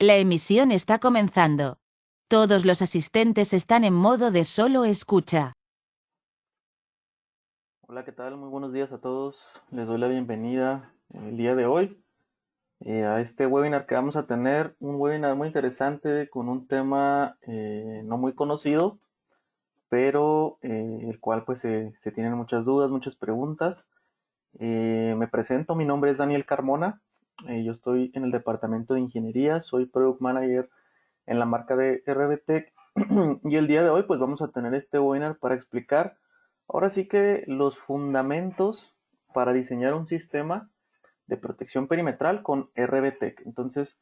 La emisión está comenzando. Todos los asistentes están en modo de solo escucha. Hola, ¿qué tal? Muy buenos días a todos. Les doy la bienvenida el día de hoy a este webinar que vamos a tener. Un webinar muy interesante con un tema no muy conocido, pero el cual pues se tienen muchas dudas, muchas preguntas. Me presento, mi nombre es Daniel Carmona. Yo estoy en el departamento de ingeniería, soy Product Manager en la marca de RBTech y el día de hoy pues vamos a tener este webinar para explicar ahora sí que los fundamentos para diseñar un sistema de protección perimetral con RBTech. Entonces,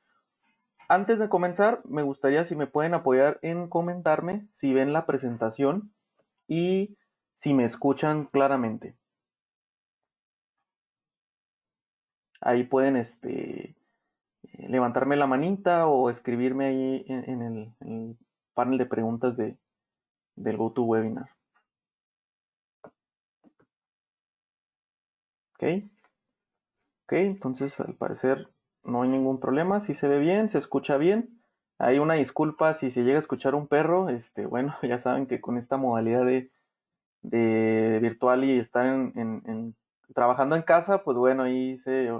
antes de comenzar, me gustaría si me pueden apoyar en comentarme si ven la presentación y si me escuchan claramente. Ahí pueden levantarme la manita o escribirme ahí en el panel de preguntas del GoToWebinar. ¿Ok? Ok, entonces al parecer no hay ningún problema. Si se ve bien, se escucha bien. Hay una disculpa si se llega a escuchar un perro. Bueno, ya saben que con esta modalidad de virtual y estar trabajando en casa, pues bueno, ahí se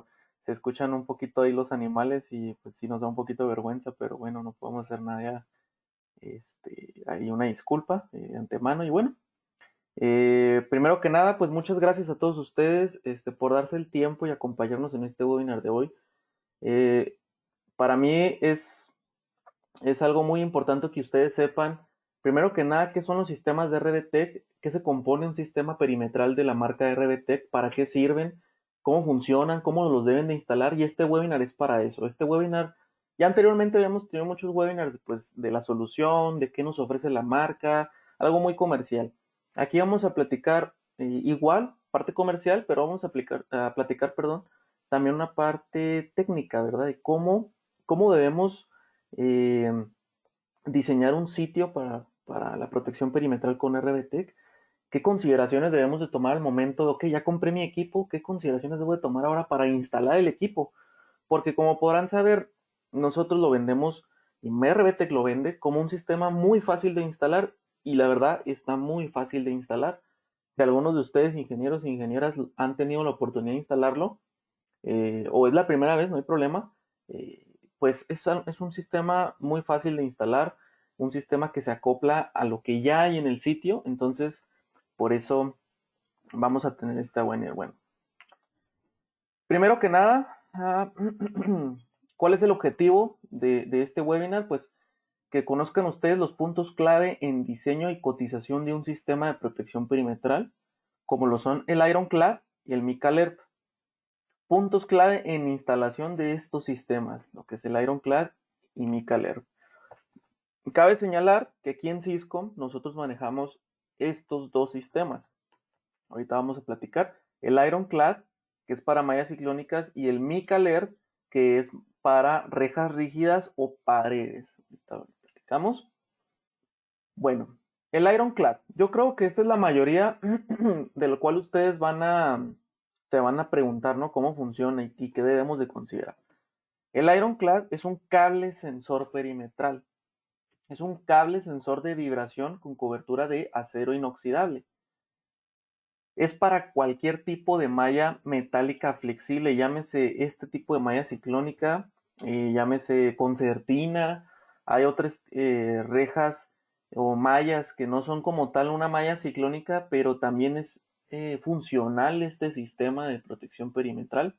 escuchan un poquito ahí los animales y pues sí nos da un poquito de vergüenza, pero bueno, no podemos hacer nada ya. Hay una disculpa de antemano y bueno. Primero que nada, pues muchas gracias a todos ustedes por darse el tiempo y acompañarnos en este webinar de hoy. Eh, para mí es algo muy importante que ustedes sepan, primero que nada, qué son los sistemas de RBTech, qué se compone un sistema perimetral de la marca RBTech, para qué sirven, cómo funcionan, cómo los deben de instalar, y este webinar es para eso. Este webinar, ya anteriormente habíamos tenido muchos webinars pues, de la solución, de qué nos ofrece la marca, algo muy comercial. Aquí vamos a platicar igual, parte comercial, pero vamos a platicar, perdón, también una parte técnica, ¿verdad? De cómo debemos eh, diseñar un sitio para la protección perimetral con RBTech. ¿Qué consideraciones debemos de tomar al momento de, ok, ya compré mi equipo, qué consideraciones debo de tomar ahora para instalar el equipo? Porque como podrán saber, nosotros lo vendemos, y RBTech lo vende como un sistema muy fácil de instalar, y la verdad está muy fácil de instalar. Si algunos de ustedes, ingenieros e ingenieras, han tenido la oportunidad de instalarlo, o es la primera vez, no hay problema, eh, pues es un sistema muy fácil de instalar, un sistema que se acopla a lo que ya hay en el sitio, entonces por eso vamos a tener esta buena. Bueno, primero que nada, ¿cuál es el objetivo de este webinar? Pues que conozcan ustedes los puntos clave en diseño y cotización de un sistema de protección perimetral, como lo son el Ironclad y el Mica Alert. Puntos clave en instalación de estos sistemas, lo que es el Ironclad y Mica Alert. Cabe señalar que aquí en Cisco nosotros manejamos estos dos sistemas. Ahorita vamos a platicar. El Ironclad, que es para mallas ciclónicas, y el Mica Alert, que es para rejas rígidas o paredes. Ahorita platicamos. Bueno, el Ironclad. Yo creo que esta es la mayoría de lo cual ustedes se van a preguntar, ¿no? Cómo funciona y qué debemos de considerar. El Ironclad es un cable sensor perimetral. Es un cable sensor de vibración con cobertura de acero inoxidable. Es para cualquier tipo de malla metálica flexible, llámese este tipo de malla ciclónica, llámese concertina. Hay otras rejas o mallas que no son como tal una malla ciclónica, pero también es funcional este sistema de protección perimetral.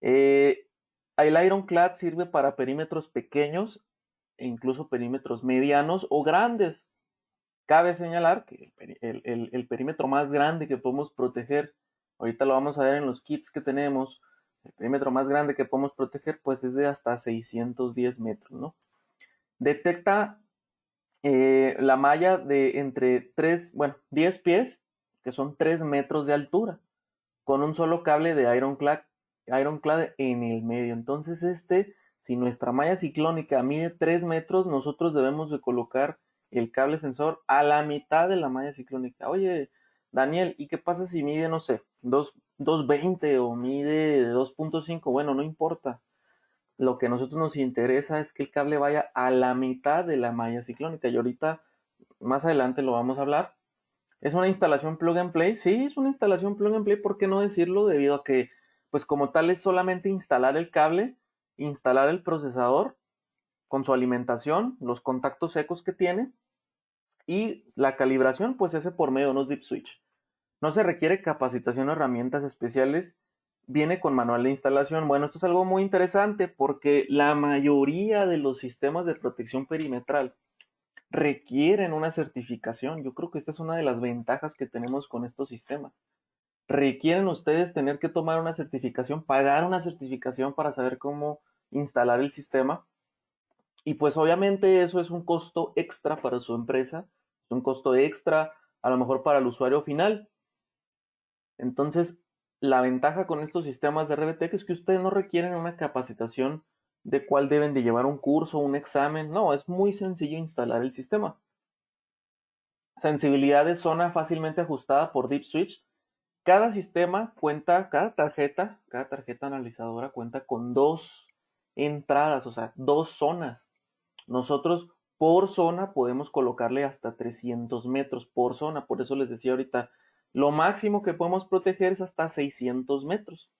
Eh, el Ironclad sirve para perímetros pequeños e incluso perímetros medianos o grandes. Cabe señalar que el perímetro más grande que podemos proteger, ahorita lo vamos a ver en los kits que tenemos, el perímetro más grande que podemos proteger pues es de hasta 610 metros, ¿no? Detecta la malla de entre 10 pies, que son 3 metros de altura, con un solo cable de Ironclad en el medio. Entonces si nuestra malla ciclónica mide 3 metros, nosotros debemos de colocar el cable sensor a la mitad de la malla ciclónica. Oye, Daniel, ¿y qué pasa si mide, no sé, 2.20 o mide 2.5? Bueno, no importa. lo que a nosotros nos interesa es que el cable vaya a la mitad de la malla ciclónica. Y ahorita, más adelante lo vamos a hablar. ¿Es una instalación plug and play? Sí, es una instalación plug and play, ¿por qué no decirlo? Debido a que, pues como tal, es solamente instalar el cable, instalar el procesador con su alimentación, los contactos secos que tiene y la calibración, pues ese por medio de unos deep switch. No se requiere capacitación o herramientas especiales, viene con manual de instalación. Bueno, esto es algo muy interesante porque la mayoría de los sistemas de protección perimetral requieren una certificación. Yo creo que esta es una de las ventajas que tenemos con estos sistemas. Requieren ustedes tener que tomar una certificación, pagar una certificación para saber cómo instalar el sistema. Y pues obviamente eso es un costo extra para su empresa, es un costo extra a lo mejor para el usuario final. Entonces, la ventaja con estos sistemas de RBTech es que ustedes no requieren una capacitación de cuál deben de llevar un curso, un examen. No, es muy sencillo instalar el sistema. Sensibilidad de zona fácilmente ajustada por Deep Switch. Cada sistema cuenta, cada tarjeta analizadora cuenta con dos entradas, o sea, dos zonas. Nosotros por zona podemos colocarle hasta 300 metros por zona. Por eso les decía ahorita, lo máximo que podemos proteger es hasta 600 metros.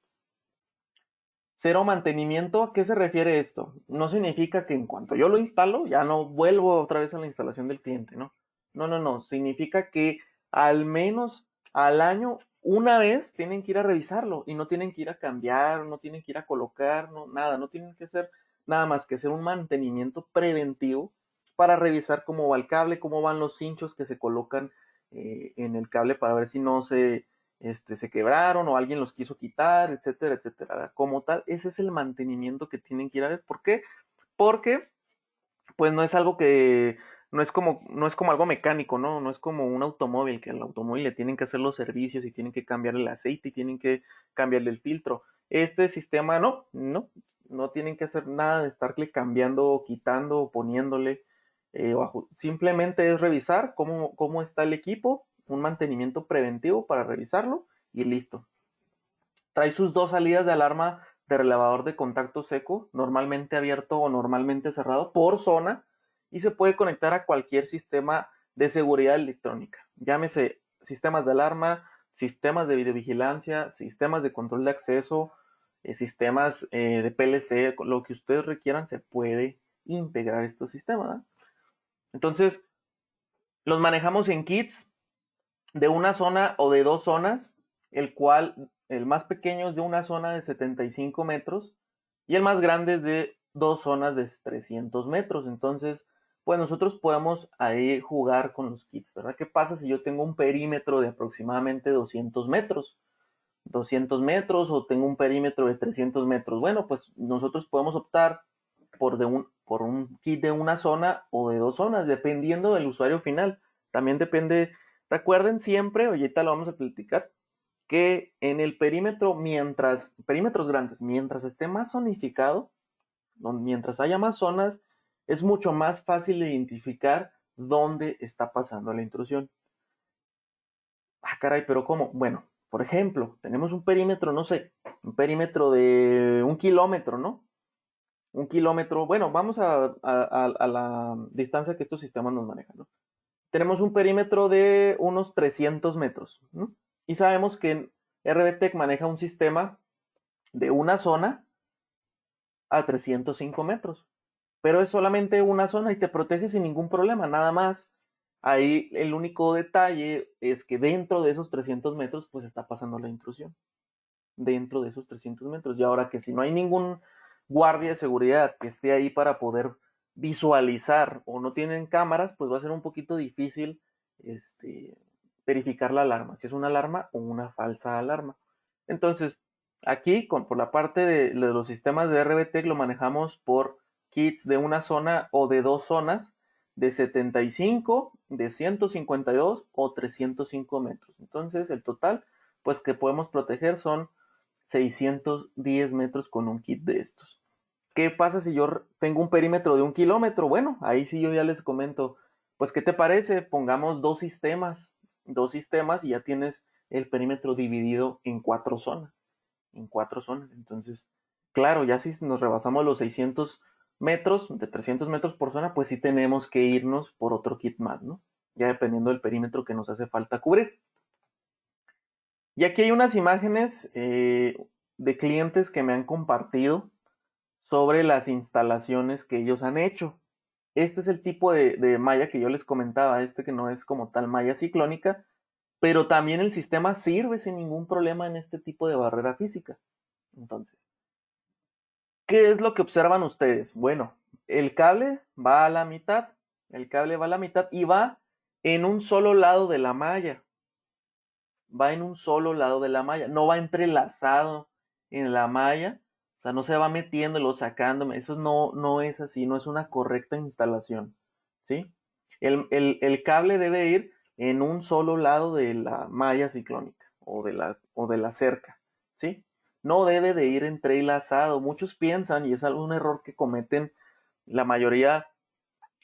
Cero mantenimiento, ¿a qué se refiere esto? No significa que en cuanto yo lo instalo, ya no vuelvo otra vez a la instalación del cliente, ¿no? No, no, no. Significa que al menos al año, una vez, tienen que ir a revisarlo y no tienen que ir a cambiar, no tienen que ir a colocar, no, nada, no tienen que hacer nada más que hacer un mantenimiento preventivo para revisar cómo va el cable, cómo van los cinchos que se colocan en el cable para ver si no se quebraron o alguien los quiso quitar, etcétera, etcétera. Como tal, ese es el mantenimiento que tienen que ir a ver. ¿Por qué? Porque, pues no es algo que, no es como algo mecánico, ¿no? No es como un automóvil, que al automóvil le tienen que hacer los servicios y tienen que cambiarle el aceite y tienen que cambiarle el filtro. Este sistema no tienen que hacer nada de estarle cambiando, quitando, poniéndole. Simplemente es revisar cómo está el equipo, un mantenimiento preventivo para revisarlo y listo. Trae sus dos salidas de alarma de relevador de contacto seco, normalmente abierto o normalmente cerrado por zona, y se puede conectar a cualquier sistema de seguridad electrónica. Llámese sistemas de alarma, sistemas de videovigilancia, sistemas de control de acceso, sistemas de PLC, lo que ustedes requieran, se puede integrar estos sistemas, ¿eh? Entonces, los manejamos en kits de una zona o de dos zonas, el cual el más pequeño es de una zona de 75 metros y el más grande es de dos zonas de 300 metros. Entonces, pues nosotros podemos ahí jugar con los kits, ¿verdad? ¿Qué pasa si yo tengo un perímetro de aproximadamente 200 metros? 200 metros o tengo un perímetro de 300 metros. Bueno, pues nosotros podemos optar por un kit de una zona o de dos zonas, dependiendo del usuario final. También depende, recuerden siempre, ahorita lo vamos a platicar, que en el perímetro, perímetros grandes, mientras esté más zonificado, mientras haya más zonas, es mucho más fácil de identificar dónde está pasando la intrusión. Ah, caray, pero ¿cómo? Bueno, por ejemplo, tenemos un perímetro, no sé, un perímetro de 1 kilómetro, ¿no? 1 kilómetro, bueno, vamos a la distancia que estos sistemas nos manejan, ¿no? Tenemos un perímetro de unos 300 metros, ¿no? Y sabemos que RBTech maneja un sistema de una zona a 305 metros, pero es solamente una zona y te protege sin ningún problema, nada más. Ahí el único detalle es que dentro de esos 300 metros pues está pasando la intrusión, dentro de esos 300 metros. Y ahora que si no hay ningún guardia de seguridad que esté ahí para poder visualizar o no tienen cámaras, pues va a ser un poquito difícil verificar la alarma, si es una alarma o una falsa alarma. Entonces, aquí por la parte de los sistemas de RBTech lo manejamos por kits de una zona o de dos zonas de 75, de 152 o 305 metros. Entonces, el total, pues que podemos proteger son 610 metros con un kit de estos. ¿Qué pasa si yo tengo un perímetro de 1 kilómetro? Bueno, ahí sí yo ya les comento, pues ¿qué te parece? Pongamos dos sistemas y ya tienes el perímetro dividido en cuatro zonas, Entonces, Claro, ya si nos rebasamos los 600 metros, de 300 metros por zona, pues sí tenemos que irnos por otro kit más, ¿no? Ya dependiendo del perímetro que nos hace falta cubrir. Y aquí hay unas imágenes de clientes que me han compartido sobre las instalaciones que ellos han hecho. Este es el tipo de malla que yo les comentaba, este que no es como tal malla ciclónica, pero también el sistema sirve sin ningún problema en este tipo de barrera física. Entonces, ¿qué es lo que observan ustedes? Bueno, el cable va a la mitad, el cable va a la mitad y va en un solo lado de la malla, va en un solo lado de la malla, no va entrelazado en la malla, o sea, no se va metiéndolo, sacándome, eso no es así, no es una correcta instalación, ¿sí? El cable debe ir en un solo lado de la malla ciclónica o de la cerca, ¿sí? No debe de ir entrelazado. Muchos piensan, y es un error que cometen la mayoría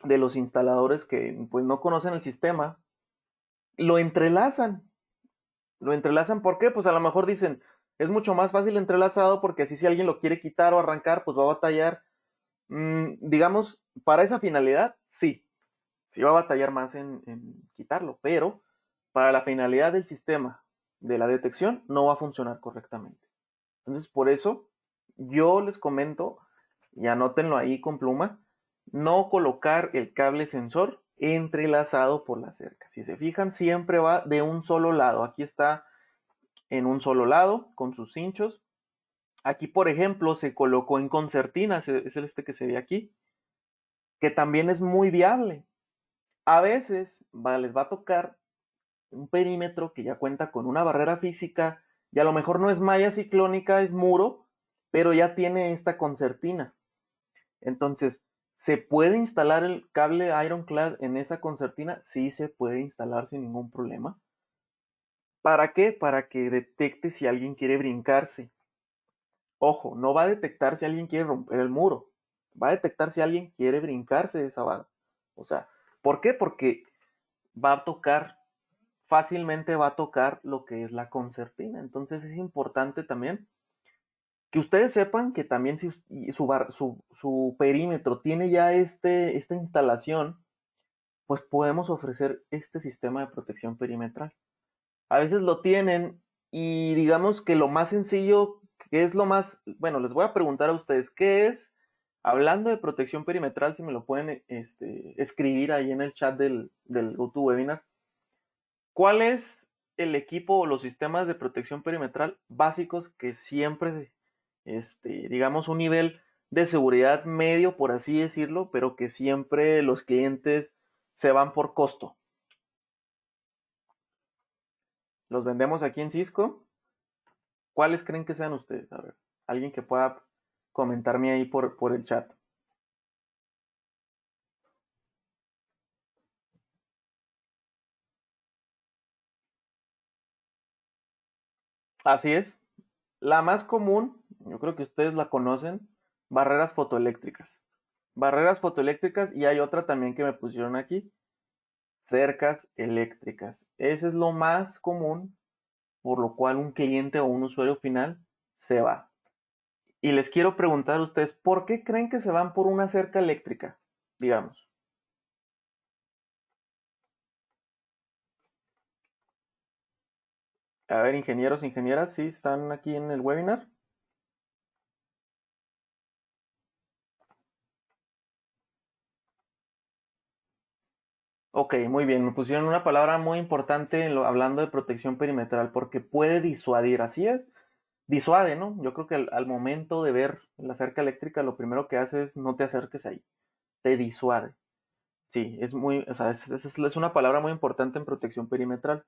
de los instaladores que pues no conocen el sistema, lo entrelazan. Lo entrelazan, ¿por qué? Pues a lo mejor dicen, es mucho más fácil entrelazado porque así si alguien lo quiere quitar o arrancar, pues va a batallar. Digamos, para esa finalidad, sí va a batallar más en quitarlo, pero para la finalidad del sistema de la detección no va a funcionar correctamente. Entonces, por eso yo les comento, y anótenlo ahí con pluma, no colocar el cable sensor entrelazado por la cerca. Si se fijan, siempre va de un solo lado. Aquí está en un solo lado con sus cinchos. Aquí, por ejemplo, se colocó en concertina, es el este que se ve aquí, que también es muy viable. A veces les va a tocar un perímetro que ya cuenta con una barrera física y a lo mejor no es malla ciclónica, es muro, pero ya tiene esta concertina. Entonces, ¿se puede instalar el cable Ironclad en esa concertina? Sí, se puede instalar sin ningún problema. ¿Para qué? Para que detecte si alguien quiere brincarse. Ojo, no va a detectar si alguien quiere romper el muro. Va a detectar si alguien quiere brincarse de esa barra. O sea, ¿por qué? Porque va a tocar, fácilmente va a tocar lo que es la concertina. Entonces es importante también que ustedes sepan que también si su perímetro tiene ya esta instalación, pues podemos ofrecer este sistema de protección perimetral. A veces lo tienen y digamos que lo más sencillo, que es lo más, bueno, les voy a preguntar a ustedes, ¿qué es? Hablando de protección perimetral, si me lo pueden escribir ahí en el chat del GoToWebinar, ¿cuál es el equipo o los sistemas de protección perimetral básicos que siempre, digamos, un nivel de seguridad medio, por así decirlo, pero que siempre los clientes se van por costo? Los vendemos aquí en Cisco. ¿Cuáles creen que sean ustedes? A ver, alguien que pueda comentarme ahí por el chat. Así es. La más común, yo creo que ustedes la conocen, barreras fotoeléctricas. Barreras fotoeléctricas y hay otra también que me pusieron aquí, cercas eléctricas. Ese es lo más común por lo cual un cliente o un usuario final se va. Y les quiero preguntar a ustedes, ¿por qué creen que se van por una cerca eléctrica? Digamos. A ver, ingenieros, ingenieras, ¿sí están aquí en el webinar? Ok, muy bien. Me pusieron una palabra muy importante hablando de protección perimetral, porque puede disuadir, así es, disuade, ¿no? Yo creo que al momento de ver la cerca eléctrica, lo primero que hace es no te acerques ahí, te disuade. Sí, es muy, o sea, es una palabra muy importante en protección perimetral.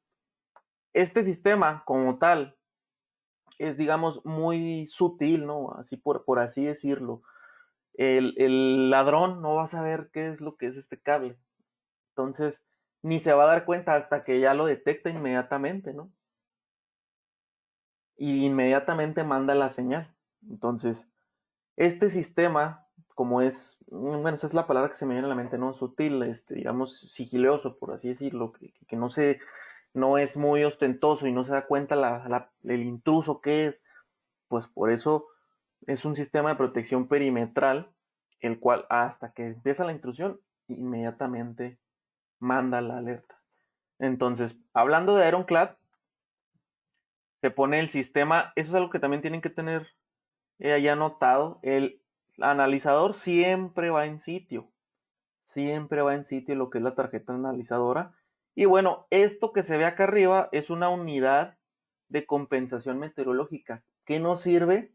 Este sistema, como tal, es, digamos, muy sutil, ¿no? Así por así decirlo. El ladrón no va a saber qué es lo que es este cable. Entonces, ni se va a dar cuenta hasta que ya lo detecta inmediatamente, ¿no? Y inmediatamente manda la señal. Entonces, este sistema, como es, bueno, esa es la palabra que se me viene a la mente, ¿no? Sutil, digamos, sigiloso, por así decirlo, que no es muy ostentoso y no se da cuenta el intruso que es, pues por eso Es un sistema de protección perimetral, el cual hasta que empieza la intrusión, inmediatamente manda la alerta. Entonces, hablando de Ironclad, se pone el sistema, eso es algo que también tienen que tener ahí anotado, el analizador siempre va en sitio lo que es la tarjeta analizadora. Y bueno, esto que se ve acá arriba es una unidad de compensación meteorológica que nos sirve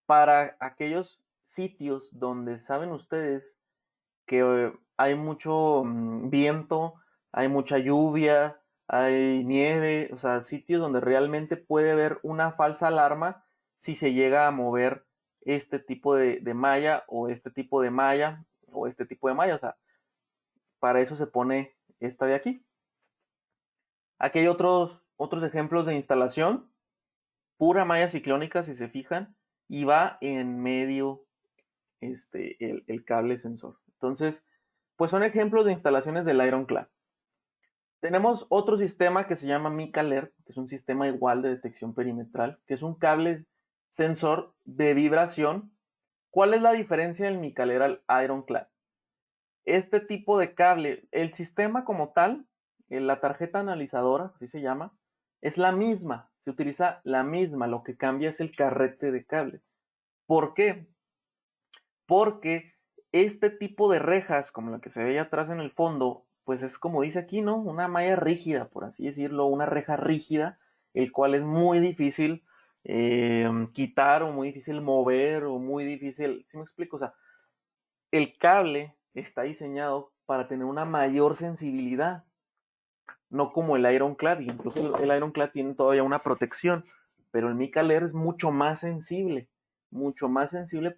para aquellos sitios donde saben ustedes que hay mucho viento, hay mucha lluvia, hay nieve, o sea, sitios donde realmente puede haber una falsa alarma si se llega a mover este tipo de malla o este tipo de malla o este tipo de malla, o sea, para eso se pone esta de aquí. Aquí hay otros ejemplos de instalación, pura malla ciclónica si se fijan, y va en medio el cable sensor. Entonces, pues son ejemplos de instalaciones del Ironclad. Tenemos otro sistema que se llama MIC-ALERT, que es un sistema igual de detección perimetral, que es un cable sensor de vibración. ¿Cuál es la diferencia del MIC-ALERT al Ironclad? Este tipo de cable, el sistema como tal, la tarjeta analizadora, así se llama, es la misma, se utiliza la misma, lo que cambia es el carrete de cable. ¿Por qué? Porque este tipo de rejas, como la que se ve atrás en el fondo, pues es como dice aquí, ¿no? Una malla rígida, por así decirlo, una reja rígida, el cual es muy difícil quitar o muy difícil mover o muy difícil, ¿sí me explico? O sea, el cable está diseñado para tener una mayor sensibilidad, no como el Ironclad, incluso el Ironclad tiene todavía una protección, pero el Micaler es mucho más sensible,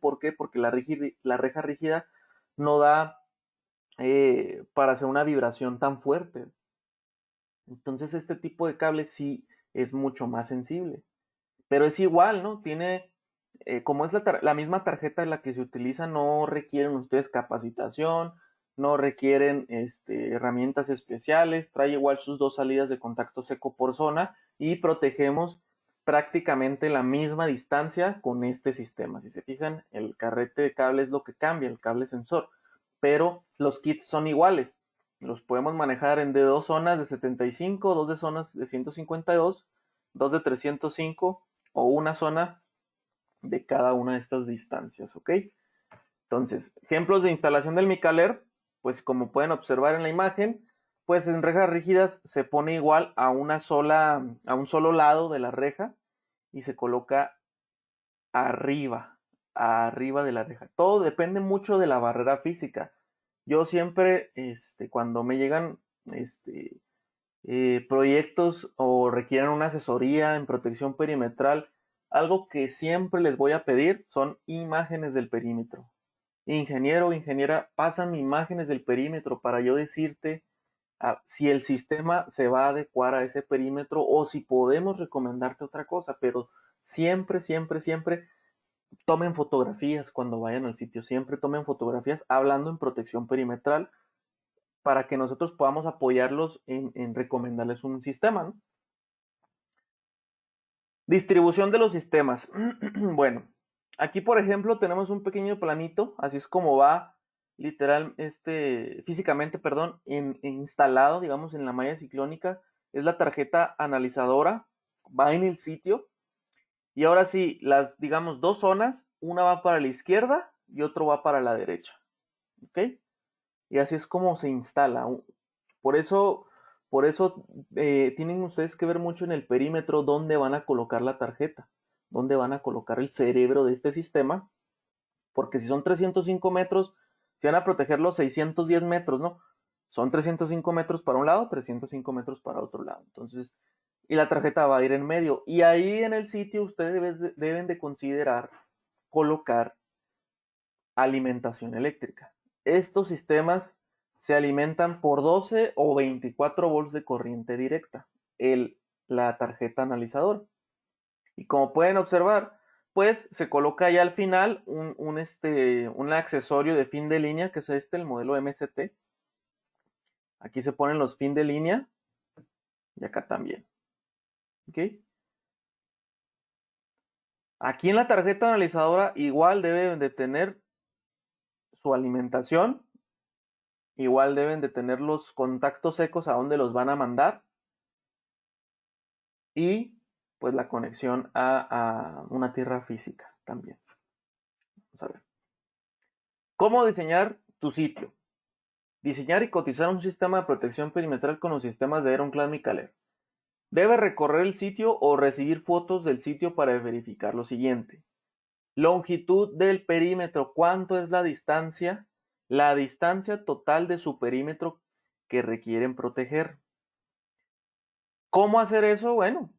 ¿por qué? Porque la reja rígida no da para hacer una vibración tan fuerte. Entonces este tipo de cable sí es mucho más sensible, pero es igual, ¿no? Tiene, como es la misma tarjeta en la que se utiliza, no requieren ustedes capacitación, no requieren herramientas especiales, trae igual sus dos salidas de contacto seco por zona y protegemos prácticamente la misma distancia con este sistema. Si se fijan, el carrete de cable es lo que cambia, el cable sensor, pero los kits son iguales. Los podemos manejar de dos zonas de 75, dos de zonas de 152, dos de 305 o una zona de cada una de estas distancias, ¿ok? Entonces, ejemplos de instalación del Micaler, pues como pueden observar en la imagen, pues en rejas rígidas se pone igual a un solo lado de la reja y se coloca arriba, arriba de la reja. Todo depende mucho de la barrera física. Yo siempre, cuando me llegan, proyectos o requieren una asesoría en protección perimetral, algo que siempre les voy a pedir son imágenes del perímetro. Ingeniero o ingeniera, pásame imágenes del perímetro para yo decirte si el sistema se va a adecuar a ese perímetro o si podemos recomendarte otra cosa, pero siempre, siempre, siempre tomen fotografías cuando vayan al sitio, siempre tomen fotografías hablando en protección perimetral para que nosotros podamos apoyarlos en recomendarles un sistema, ¿no? Distribución de los sistemas. Bueno, aquí por ejemplo tenemos un pequeño planito, así es como va literal, físicamente, perdón, instalado, digamos, en la malla ciclónica. Es la tarjeta analizadora, va en el sitio. Y ahora sí, las, digamos, dos zonas, una va para la izquierda y otro va para la derecha. ¿Ok? Y así es como se instala. Por eso, por eso tienen ustedes que ver mucho en el perímetro dónde van a colocar la tarjeta, dónde van a colocar el cerebro de este sistema, porque si son 305 metros, se van a proteger los 610 metros, ¿no? Son 305 metros para un lado, 305 metros para otro lado. Entonces, y la tarjeta va a ir en medio. Y ahí en el sitio ustedes deben de considerar colocar alimentación eléctrica. Estos sistemas se alimentan por 12 o 24 volts de corriente directa, la tarjeta analizador. Y como pueden observar, pues se coloca ahí al final un accesorio de fin de línea, que es el modelo MST. Aquí se ponen los fin de línea y acá también. ¿Ok? Aquí en la tarjeta analizadora igual deben de tener su alimentación, igual deben de tener los contactos secos a donde los van a mandar y pues la conexión a una tierra física también. Vamos a ver. ¿Cómo diseñar tu sitio? Diseñar y cotizar un sistema de protección perimetral con los sistemas de Ironclad Micaler. Debe recorrer el sitio o recibir fotos del sitio para verificar lo siguiente. Longitud del perímetro. ¿Cuánto es la distancia? La distancia total de su perímetro que requieren proteger. ¿Cómo hacer eso? Bueno,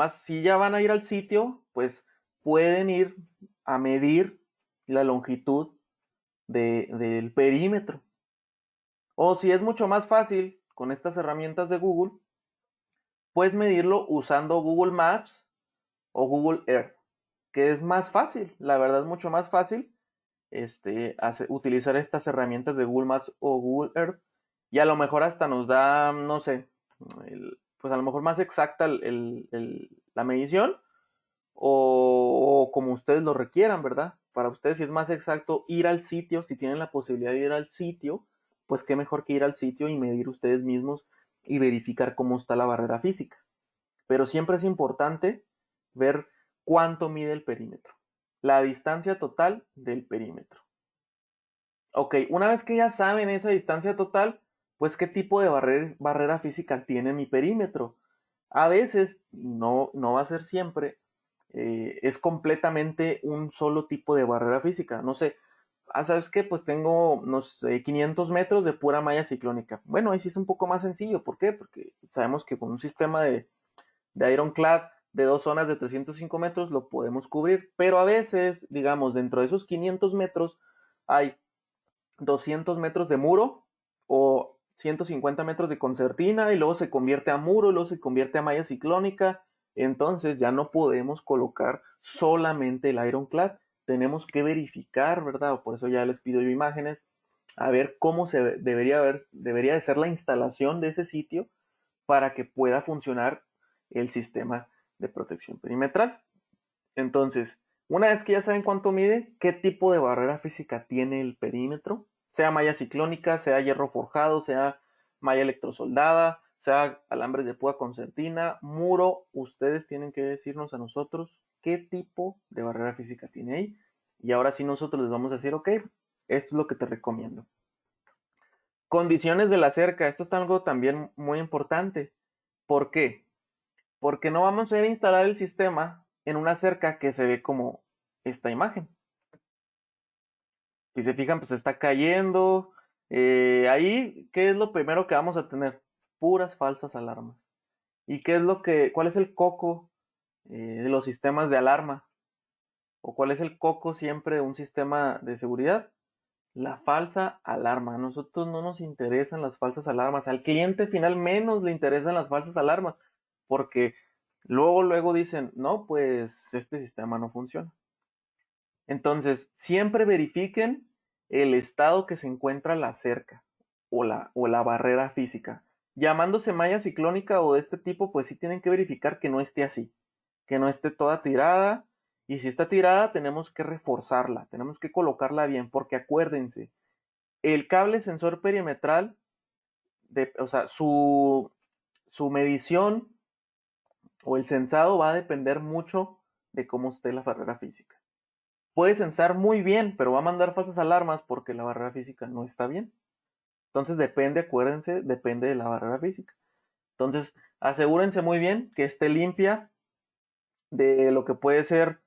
si ya van a ir al sitio, pues pueden ir a medir la longitud del perímetro. O si es mucho más fácil con estas herramientas de Google, puedes medirlo usando Google Maps o Google Earth, que es más fácil, la verdad es mucho más fácil utilizar estas herramientas de Google Maps o Google Earth y a lo mejor hasta nos da, no sé, pues a lo mejor más exacta la medición o como ustedes lo requieran, ¿verdad? Para ustedes si es más exacto ir al sitio, si tienen la posibilidad de ir al sitio, pues qué mejor que ir al sitio y medir ustedes mismos y verificar cómo está la barrera física. Pero siempre es importante ver cuánto mide el perímetro, la distancia total del perímetro. Ok, una vez que ya saben esa distancia total, pues qué tipo de barrera física tiene mi perímetro. A veces, no va a ser siempre, es completamente un solo tipo de barrera física. No sé, ¿sabes qué? Pues tengo unos 500 metros de pura malla ciclónica. Bueno, ahí sí es un poco más sencillo. ¿Por qué? Porque sabemos que con un sistema de Ironclad de 2 zonas de 305 metros lo podemos cubrir. Pero a veces, digamos, dentro de esos 500 metros hay 200 metros de muro o 150 metros de concertina y luego se convierte a muro y luego se convierte a malla ciclónica. Entonces ya no podemos colocar solamente el Ironclad. Tenemos que verificar, ¿verdad? Por eso ya les pido yo imágenes a ver cómo debería de ser la instalación de ese sitio para que pueda funcionar el sistema de protección perimetral. Entonces, una vez que ya saben cuánto mide, qué tipo de barrera física tiene el perímetro, sea malla ciclónica, sea hierro forjado, sea malla electrosoldada, sea alambres de púa concertina, muro, ustedes tienen que decirnos a nosotros qué tipo de barrera física tiene ahí. Y ahora sí nosotros les vamos a decir, ok, esto es lo que te recomiendo. Condiciones de la cerca, esto es algo también muy importante. ¿Por qué? Porque no vamos a ir a instalar el sistema en una cerca que se ve como esta imagen. Si se fijan, pues está cayendo. Ahí, ¿qué es lo primero que vamos a tener? Puras falsas alarmas. ¿Y cuál es el coco de los sistemas de alarma? ¿O cuál es el coco siempre de un sistema de seguridad? La falsa alarma. A nosotros no nos interesan las falsas alarmas. Al cliente final menos le interesan las falsas alarmas. Porque luego dicen, no, pues este sistema no funciona. Entonces, siempre verifiquen el estado que se encuentra la cerca o la barrera física. Llamándose malla ciclónica o de este tipo, pues sí tienen que verificar que no esté así, que no esté toda tirada. Y si está tirada, tenemos que reforzarla, tenemos que colocarla bien, porque acuérdense, el cable sensor perimetral, o sea, su medición o el sensado va a depender mucho de cómo esté la barrera física. Puede sensar muy bien, pero va a mandar falsas alarmas porque la barrera física no está bien. Entonces acuérdense, depende de la barrera física. Entonces, asegúrense muy bien que esté limpia de lo que puede ser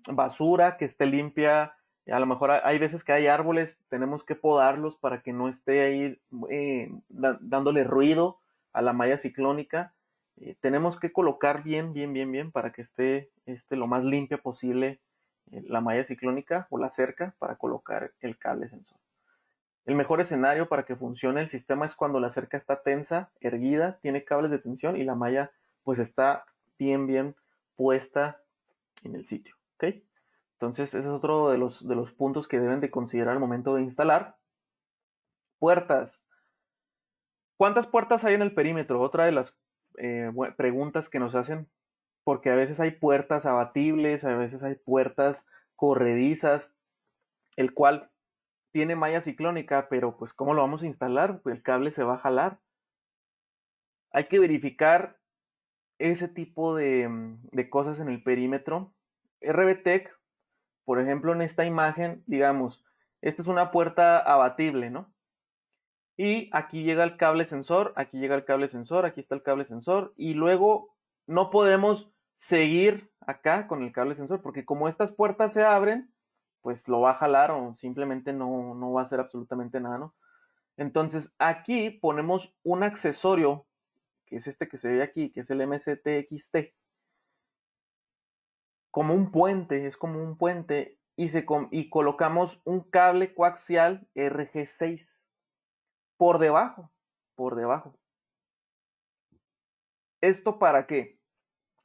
basura, que esté limpia. A lo mejor hay veces que hay árboles, tenemos que podarlos para que no esté ahí dándole ruido a la malla ciclónica. Tenemos que colocar bien para que esté lo más limpia posible la malla ciclónica o la cerca para colocar el cable sensor. El mejor escenario para que funcione el sistema es cuando la cerca está tensa, erguida, tiene cables de tensión y la malla pues está bien puesta en el sitio. ¿Ok? Entonces ese es otro de los puntos que deben de considerar al momento de instalar. Puertas. ¿Cuántas puertas hay en el perímetro? Otra de las preguntas que nos hacen porque a veces hay puertas abatibles, a veces hay puertas corredizas, el cual tiene malla ciclónica, pero pues ¿cómo lo vamos a instalar? Pues el cable se va a jalar. Hay que verificar ese tipo de cosas en el perímetro. RBTech, por ejemplo, en esta imagen, digamos, esta es una puerta abatible, ¿no? Y aquí llega el cable sensor, aquí llega el cable sensor, aquí está el cable sensor, y luego no podemos seguir acá con el cable sensor, porque como estas puertas se abren, pues lo va a jalar o simplemente no va a hacer absolutamente nada, ¿no? Entonces aquí ponemos un accesorio, que es este que se ve aquí, que es el MCTXT, como un puente, es como un puente, y colocamos un cable coaxial RG6 por debajo, por debajo. ¿Esto para qué?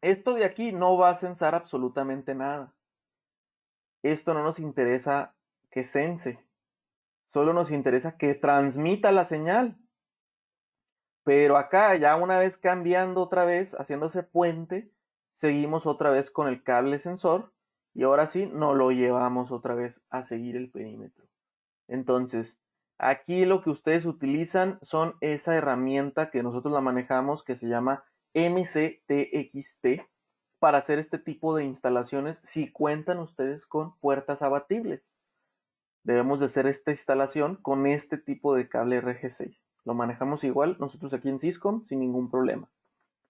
Esto de aquí no va a censar absolutamente nada. Esto no nos interesa que sense, solo nos interesa que transmita la señal. Pero acá, ya una vez cambiando otra vez, haciéndose puente, seguimos otra vez con el cable sensor y ahora sí no lo llevamos otra vez a seguir el perímetro. Entonces, aquí lo que ustedes utilizan son esa herramienta que nosotros la manejamos que se llama MCTXT para hacer este tipo de instalaciones si cuentan ustedes con puertas abatibles. Debemos de hacer esta instalación con este tipo de cable RG6. Lo manejamos igual nosotros aquí en Syscom sin ningún problema.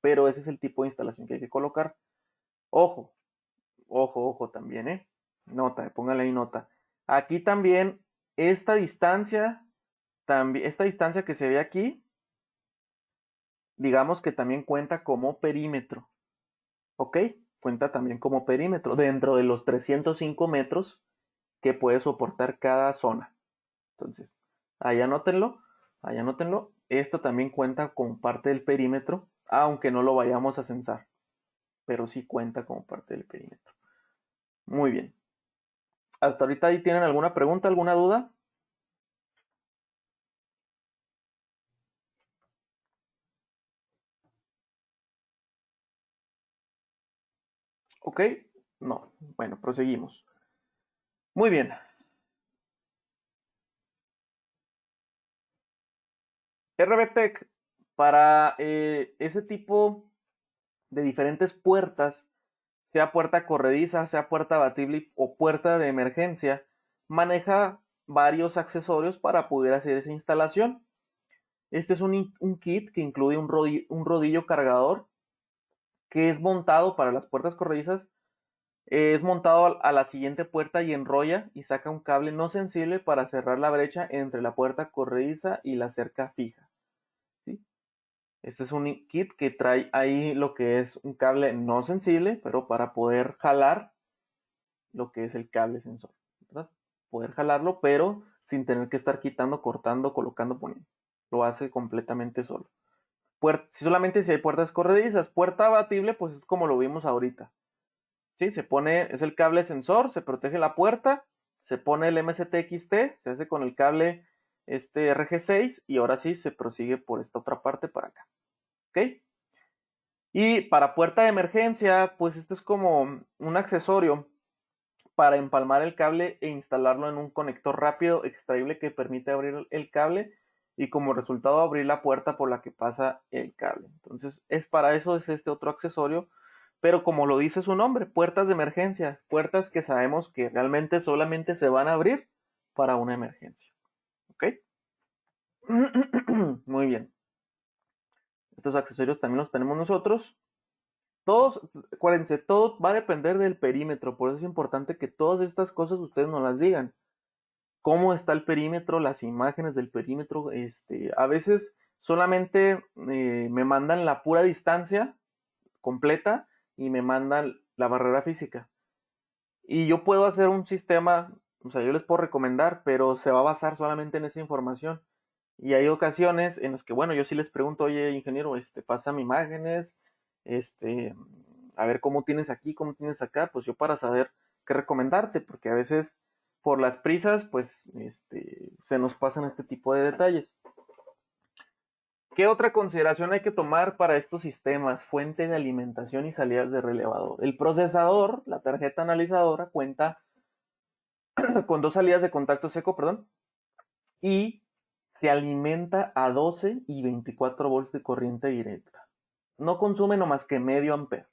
Pero ese es el tipo de instalación que hay que colocar. Ojo, ojo también, ¿eh? Nota, póngale ahí nota. Aquí también esta distancia que se ve aquí, digamos que también cuenta como perímetro. ¿Ok? Cuenta también como perímetro dentro de los 305 metros que puede soportar cada zona. Entonces, ahí anótenlo, ahí anótenlo. Esto también cuenta como parte del perímetro, aunque no lo vayamos a censar, pero sí cuenta como parte del perímetro. Muy bien. ¿Hasta ahorita ahí tienen alguna pregunta, alguna duda? ¿Ok? No. Bueno, proseguimos. Muy bien. RBTech, para ese tipo de diferentes puertas, sea puerta corrediza, sea puerta abatible o puerta de emergencia, maneja varios accesorios para poder hacer esa instalación. Este es un kit que incluye un rodillo cargador que es montado para las puertas corredizas. Es montado a la siguiente puerta y enrolla y saca un cable no sensible para cerrar la brecha entre la puerta corrediza y la cerca fija. ¿Sí? Este es un kit que trae ahí lo que es un cable no sensible, pero para poder jalar lo que es el cable sensor, ¿verdad? Poder jalarlo, pero sin tener que estar quitando, cortando, colocando, poniendo. Lo hace completamente solo. Solamente si hay puertas corredizas. Puerta abatible, pues es como lo vimos ahorita. ¿Sí? Se pone, es el cable sensor, se protege la puerta, se pone el MCTXT, se hace con el cable RG6 y ahora sí se prosigue por esta otra parte para acá. ¿Ok? Y para puerta de emergencia, pues este es como un accesorio para empalmar el cable e instalarlo en un conector rápido extraíble que permite abrir el cable y como resultado abrir la puerta por la que pasa el cable. Entonces, es para eso es este otro accesorio, pero como lo dice su nombre, puertas de emergencia, puertas que sabemos que realmente solamente se van a abrir para una emergencia. ¿Ok? Muy bien. Estos accesorios también los tenemos nosotros. Todos, acuérdense, todo va a depender del perímetro, por eso es importante que todas estas cosas ustedes nos las digan. Cómo está el perímetro, las imágenes del perímetro. A veces solamente me mandan la pura distancia completa y me mandan la barrera física. Y yo puedo hacer un sistema, o sea, yo les puedo recomendar, pero se va a basar solamente en esa información. Y hay ocasiones en las que, bueno, yo sí les pregunto, oye, ingeniero, pásame imágenes, este, a ver cómo tienes aquí, cómo tienes acá, pues yo para saber qué recomendarte, porque a veces por las prisas, pues, se nos pasan este tipo de detalles. ¿Qué otra consideración hay que tomar para estos sistemas? Fuente de alimentación y salidas de relevador. El procesador, la tarjeta analizadora, cuenta con dos salidas de contacto seco, perdón, y se alimenta a 12 y 24 volts de corriente directa. No consume no más que medio ampere.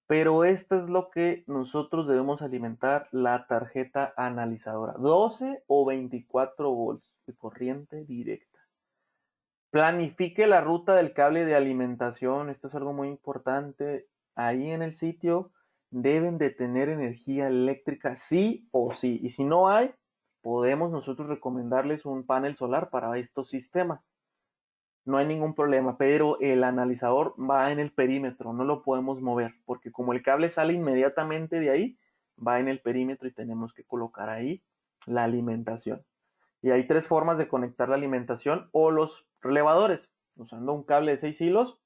Pero esto es lo que nosotros debemos alimentar la tarjeta analizadora. 12 o 24 volts de corriente directa. Planifique la ruta del cable de alimentación. Esto es algo muy importante. Ahí en el sitio deben de tener energía eléctrica sí o sí. Y si no hay, podemos nosotros recomendarles un panel solar para estos sistemas. No hay ningún problema, pero el analizador va en el perímetro, no lo podemos mover, porque como el cable sale inmediatamente de ahí, va en el perímetro y tenemos que colocar ahí la alimentación. Y hay tres formas de conectar la alimentación o los relevadores, usando un cable de 6 hilos,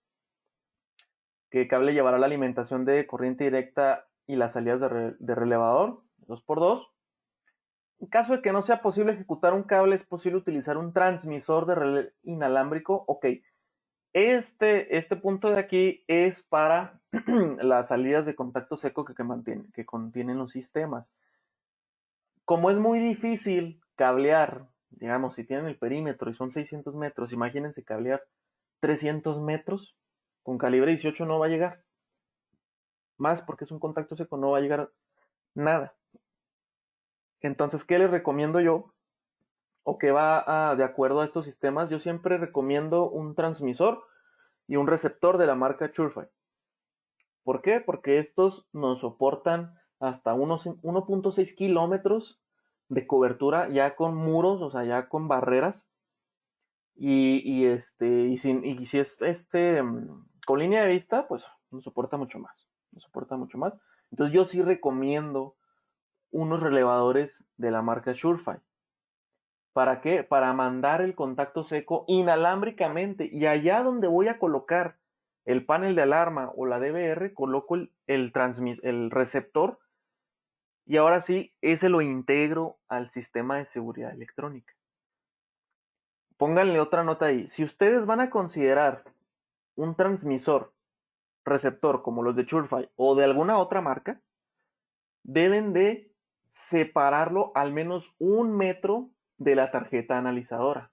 que el cable llevará la alimentación de corriente directa y las salidas de relevador, 2x2. En caso de que no sea posible ejecutar un cable, es posible utilizar un transmisor de relé inalámbrico. Ok, este punto de aquí es para las salidas de contacto seco que contienen los sistemas. Como es muy difícil cablear, digamos, si tienen el perímetro y son 600 metros, imagínense cablear 300 metros, con calibre 18 no va a llegar. Más porque es un contacto seco, no va a llegar nada. Entonces, ¿qué les recomiendo yo? O que va de acuerdo a estos sistemas, yo siempre recomiendo un transmisor y un receptor de la marca Surefire. ¿Por qué? Porque estos nos soportan hasta unos 1.6 kilómetros de cobertura ya con muros, o sea, ya con barreras. Y si es con línea de vista, pues nos soporta mucho más. Nos soporta mucho más. Entonces yo sí recomiendo unos relevadores de la marca Surefire. ¿Para qué? Para mandar el contacto seco inalámbricamente. Y allá donde voy a colocar el panel de alarma o la DVR, coloco el receptor y ahora sí, ese lo integro al sistema de seguridad electrónica. Pónganle otra nota ahí. Si ustedes van a considerar un transmisor receptor como los de Surefire o de alguna otra marca, deben de separarlo al menos 1 metro de la tarjeta analizadora.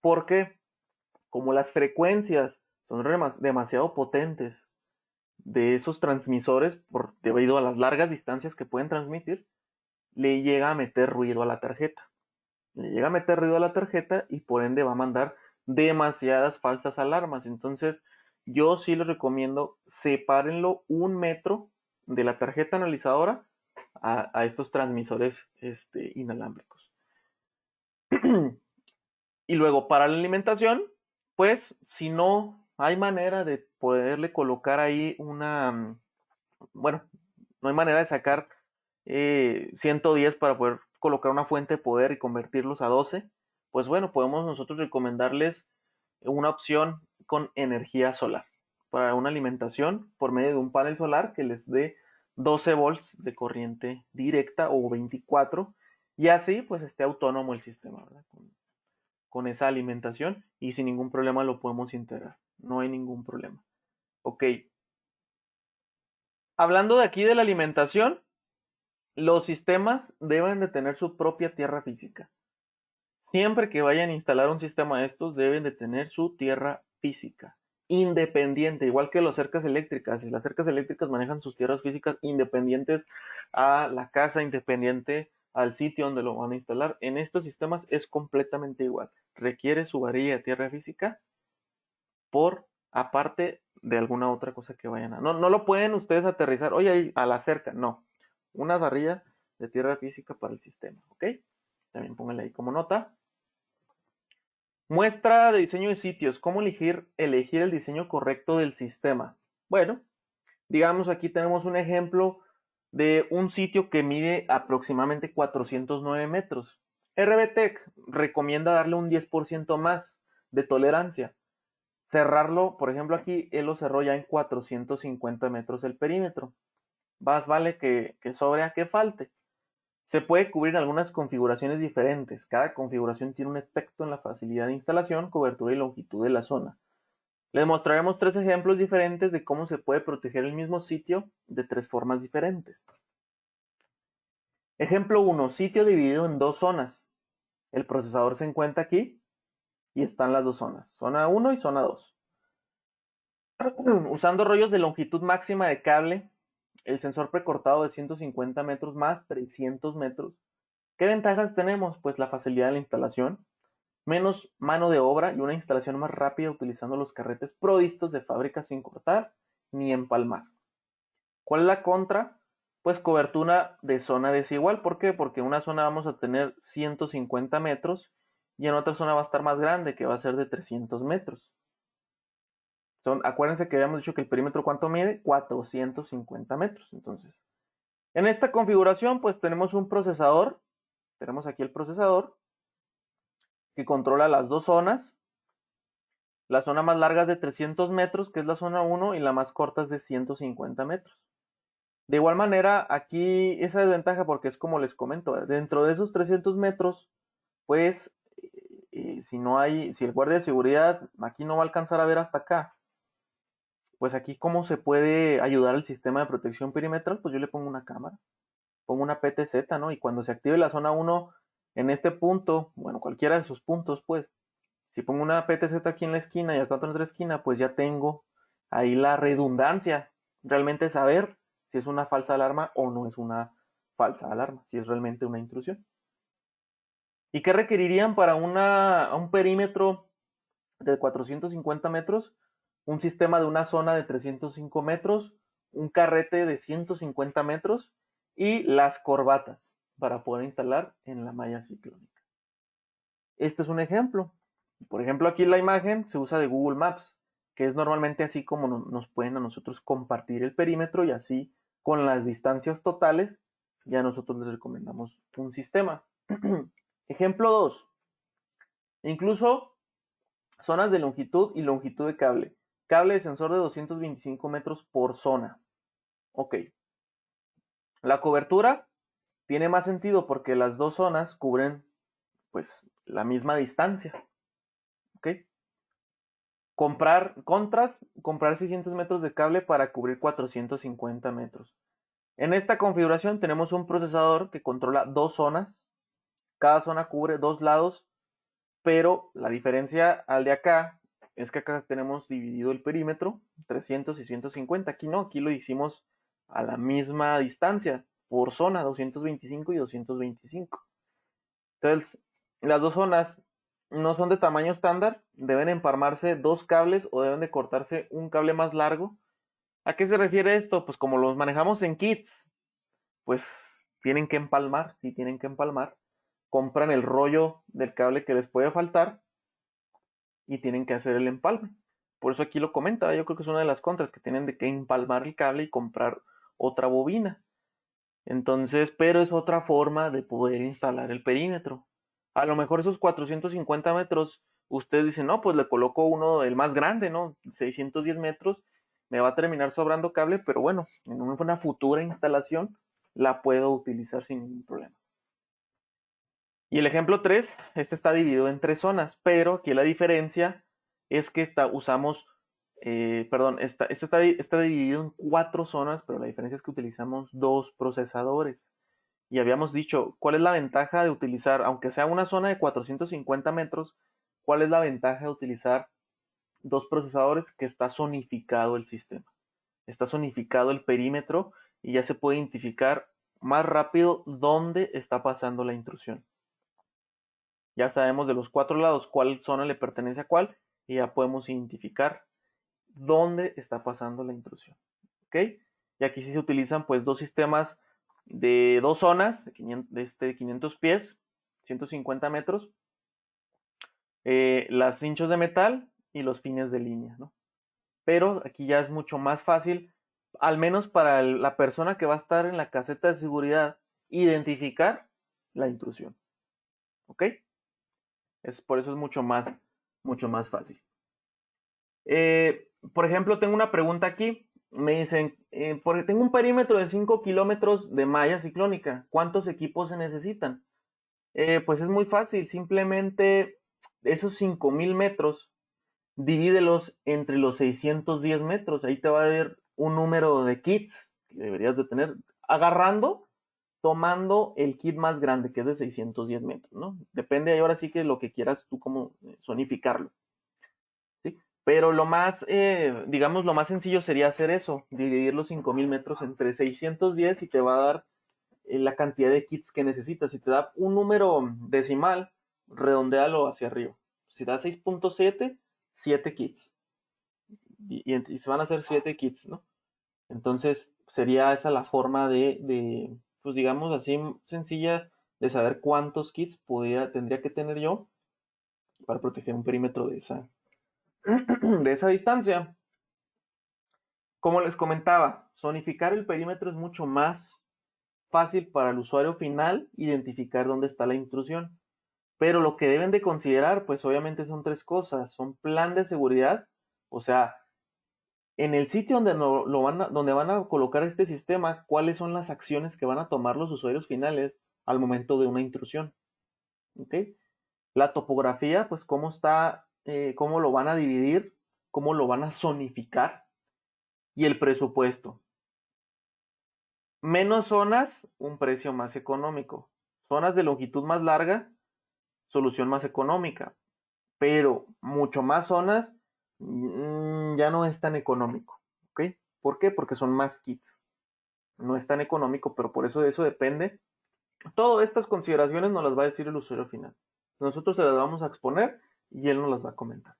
¿Por qué? Como las frecuencias son demasiado potentes de esos transmisores, debido a las largas distancias que pueden transmitir, le llega a meter ruido a la tarjeta. Le llega a meter ruido a la tarjeta y por ende va a mandar demasiadas falsas alarmas. Entonces, yo sí les recomiendo sepárenlo 1 metro de la tarjeta analizadora a estos transmisores inalámbricos. Y luego, para la alimentación, pues si no hay manera de poderle colocar ahí bueno, no hay manera de sacar 110 para poder colocar una fuente de poder y convertirlos a 12, pues bueno, podemos nosotros recomendarles una opción con energía solar para una alimentación por medio de un panel solar que les dé 12 volts de corriente directa o 24 y así pues esté autónomo el sistema, ¿verdad? Con esa alimentación y sin ningún problema lo podemos integrar. No hay ningún problema. Ok. Hablando de aquí de la alimentación, los sistemas deben de tener su propia tierra física. Siempre que vayan a instalar un sistema de estos, deben de tener su tierra física, independiente, igual que las cercas eléctricas. Y las cercas eléctricas manejan sus tierras físicas independientes a la casa, independiente al sitio donde lo van a instalar. En estos sistemas es completamente igual. Requiere su varilla de tierra física por aparte de alguna otra cosa que vayan a. No, no lo pueden ustedes aterrizar, oye, a la cerca, no. Una varilla de tierra física para el sistema, ¿ok? También pónganle ahí como nota. Muestra de diseño de sitios. ¿Cómo elegir el diseño correcto del sistema? Bueno, digamos aquí tenemos un ejemplo de un sitio que mide aproximadamente 409 metros. RBTech recomienda darle un 10% más de tolerancia. Cerrarlo, por ejemplo aquí, él lo cerró ya en 450 metros el perímetro. Más vale que sobre a que falte. Se puede cubrir algunas configuraciones diferentes. Cada configuración tiene un efecto en la facilidad de instalación, cobertura y longitud de la zona. Les mostraremos 3 ejemplos diferentes de cómo se puede proteger el mismo sitio de 3 formas diferentes. Ejemplo 1. Sitio dividido en 2 zonas. El procesador se encuentra aquí y están las 2 zonas. Zona 1 y zona 2. Usando rollos de longitud máxima de cable, el sensor precortado de 150 metros más 300 metros. ¿Qué ventajas tenemos? Pues la facilidad de la instalación, menos mano de obra y una instalación más rápida utilizando los carretes provistos de fábrica sin cortar ni empalmar. ¿Cuál es la contra? Pues cobertura de zona desigual. ¿Por qué? Porque en una zona vamos a tener 150 metros y en otra zona va a estar más grande, que va a ser de 300 metros. Acuérdense que habíamos dicho que el perímetro, ¿cuánto mide? 450 metros. Entonces, en esta configuración, pues tenemos un procesador. Tenemos aquí el procesador que controla las 2 zonas. La zona más larga es de 300 metros, que es la zona 1, y la más corta es de 150 metros. De igual manera, aquí esa desventaja, porque es como les comento, dentro de esos 300 metros, pues, si el guardia de seguridad aquí no va a alcanzar a ver hasta acá, pues aquí cómo se puede ayudar al sistema de protección perimetral, pues yo le pongo una cámara, pongo una PTZ, ¿no? Y cuando se active la zona 1 en este punto, bueno, cualquiera de sus puntos, pues, si pongo una PTZ aquí en la esquina y acá otra en otra esquina, pues ya tengo ahí la redundancia, realmente saber si es una falsa alarma o no es una falsa alarma, si es realmente una intrusión. ¿Y qué requerirían para un perímetro de 450 metros? Un sistema de una zona de 305 metros, un carrete de 150 metros y las corbatas para poder instalar en la malla ciclónica. Este es un ejemplo. Por ejemplo, aquí la imagen se usa de Google Maps, que es normalmente así como nos pueden a nosotros compartir el perímetro y así con las distancias totales ya nosotros les recomendamos un sistema. Ejemplo 2. Incluso zonas de longitud y longitud de cable. Cable de sensor de 225 metros por zona. Ok. La cobertura tiene más sentido porque las 2 zonas cubren pues la misma distancia. Ok. Comprar 600 metros de cable para cubrir 450 metros. En esta configuración tenemos un procesador que controla 2 zonas. Cada zona cubre 2 lados, pero la diferencia al de acá es que acá tenemos dividido el perímetro, 300 y 150. Aquí no, aquí lo hicimos a la misma distancia, por zona, 225 y 225. Entonces, las 2 zonas no son de tamaño estándar, deben empalmarse 2 cables o deben de cortarse un cable más largo. ¿A qué se refiere esto? Pues como los manejamos en kits, pues tienen que empalmar, sí tienen que empalmar. Compran el rollo del cable que les puede faltar y tienen que hacer el empalme. Por eso aquí lo comenta, yo creo que es una de las contras, que tienen de que empalmar el cable y comprar otra bobina. Entonces, pero es otra forma de poder instalar el perímetro. A lo mejor esos 450 metros, ustedes dicen, no, pues le coloco uno, el más grande, ¿no? 610 metros, me va a terminar sobrando cable, pero bueno, en una futura instalación la puedo utilizar sin ningún problema. Y el ejemplo 3, este está dividido en 3 zonas, pero aquí la diferencia es que está dividido en 4 zonas, pero la diferencia es que utilizamos 2 procesadores. Y habíamos dicho, ¿cuál es la ventaja de utilizar, aunque sea una zona de 450 metros, cuál es la ventaja de utilizar 2 procesadores? Que está zonificado el sistema. Está zonificado el perímetro y ya se puede identificar más rápido dónde está pasando la intrusión. Ya sabemos de los 4 lados cuál zona le pertenece a cuál y ya podemos identificar dónde está pasando la intrusión. ¿Ok? Y aquí sí se utilizan pues 2 sistemas de 2 zonas de 500 pies, 150 metros, las cinchos de metal y los fines de línea, ¿no? Pero aquí ya es mucho más fácil, al menos para la persona que va a estar en la caseta de seguridad, identificar la intrusión. ¿Ok? Por eso es mucho más fácil. Por ejemplo, tengo una pregunta aquí. Me dicen, porque tengo un perímetro de 5 kilómetros de malla ciclónica, ¿cuántos equipos se necesitan? Pues es muy fácil, simplemente esos 5,000 metros, divídelos entre los 610 metros, ahí te va a dar un número de kits que deberías de tener, tomando el kit más grande, que es de 610 metros, ¿no? Depende ahora sí que lo que quieras tú como zonificarlo, ¿sí? Pero lo más, digamos, lo más sencillo sería hacer eso, dividir los 5,000 metros entre 610 y te va a dar la cantidad de kits que necesitas. Si te da un número decimal, redondéalo hacia arriba. Si da 6.7, 7 kits. Y se van a hacer 7 kits, ¿no? Entonces, sería esa la forma pues digamos así, sencilla de saber cuántos kits tendría que tener yo para proteger un perímetro de esa distancia. Como les comentaba, zonificar el perímetro es mucho más fácil para el usuario final identificar dónde está la intrusión. Pero lo que deben de considerar, pues obviamente son tres cosas. Son plan de seguridad, o sea, en el sitio donde van a colocar este sistema, cuáles son las acciones que van a tomar los usuarios finales al momento de una intrusión. ¿Ok? La topografía, pues cómo está, cómo lo van a dividir, cómo lo van a zonificar, y el presupuesto. Menos zonas, un precio más económico. Zonas de longitud más larga, solución más económica. Pero mucho más zonas, ya no es tan económico. ¿Ok? ¿Por qué? Porque son más kits. No es tan económico, pero por eso de eso depende. Todas estas consideraciones nos las va a decir el usuario final. Nosotros se las vamos a exponer y él nos las va a comentar.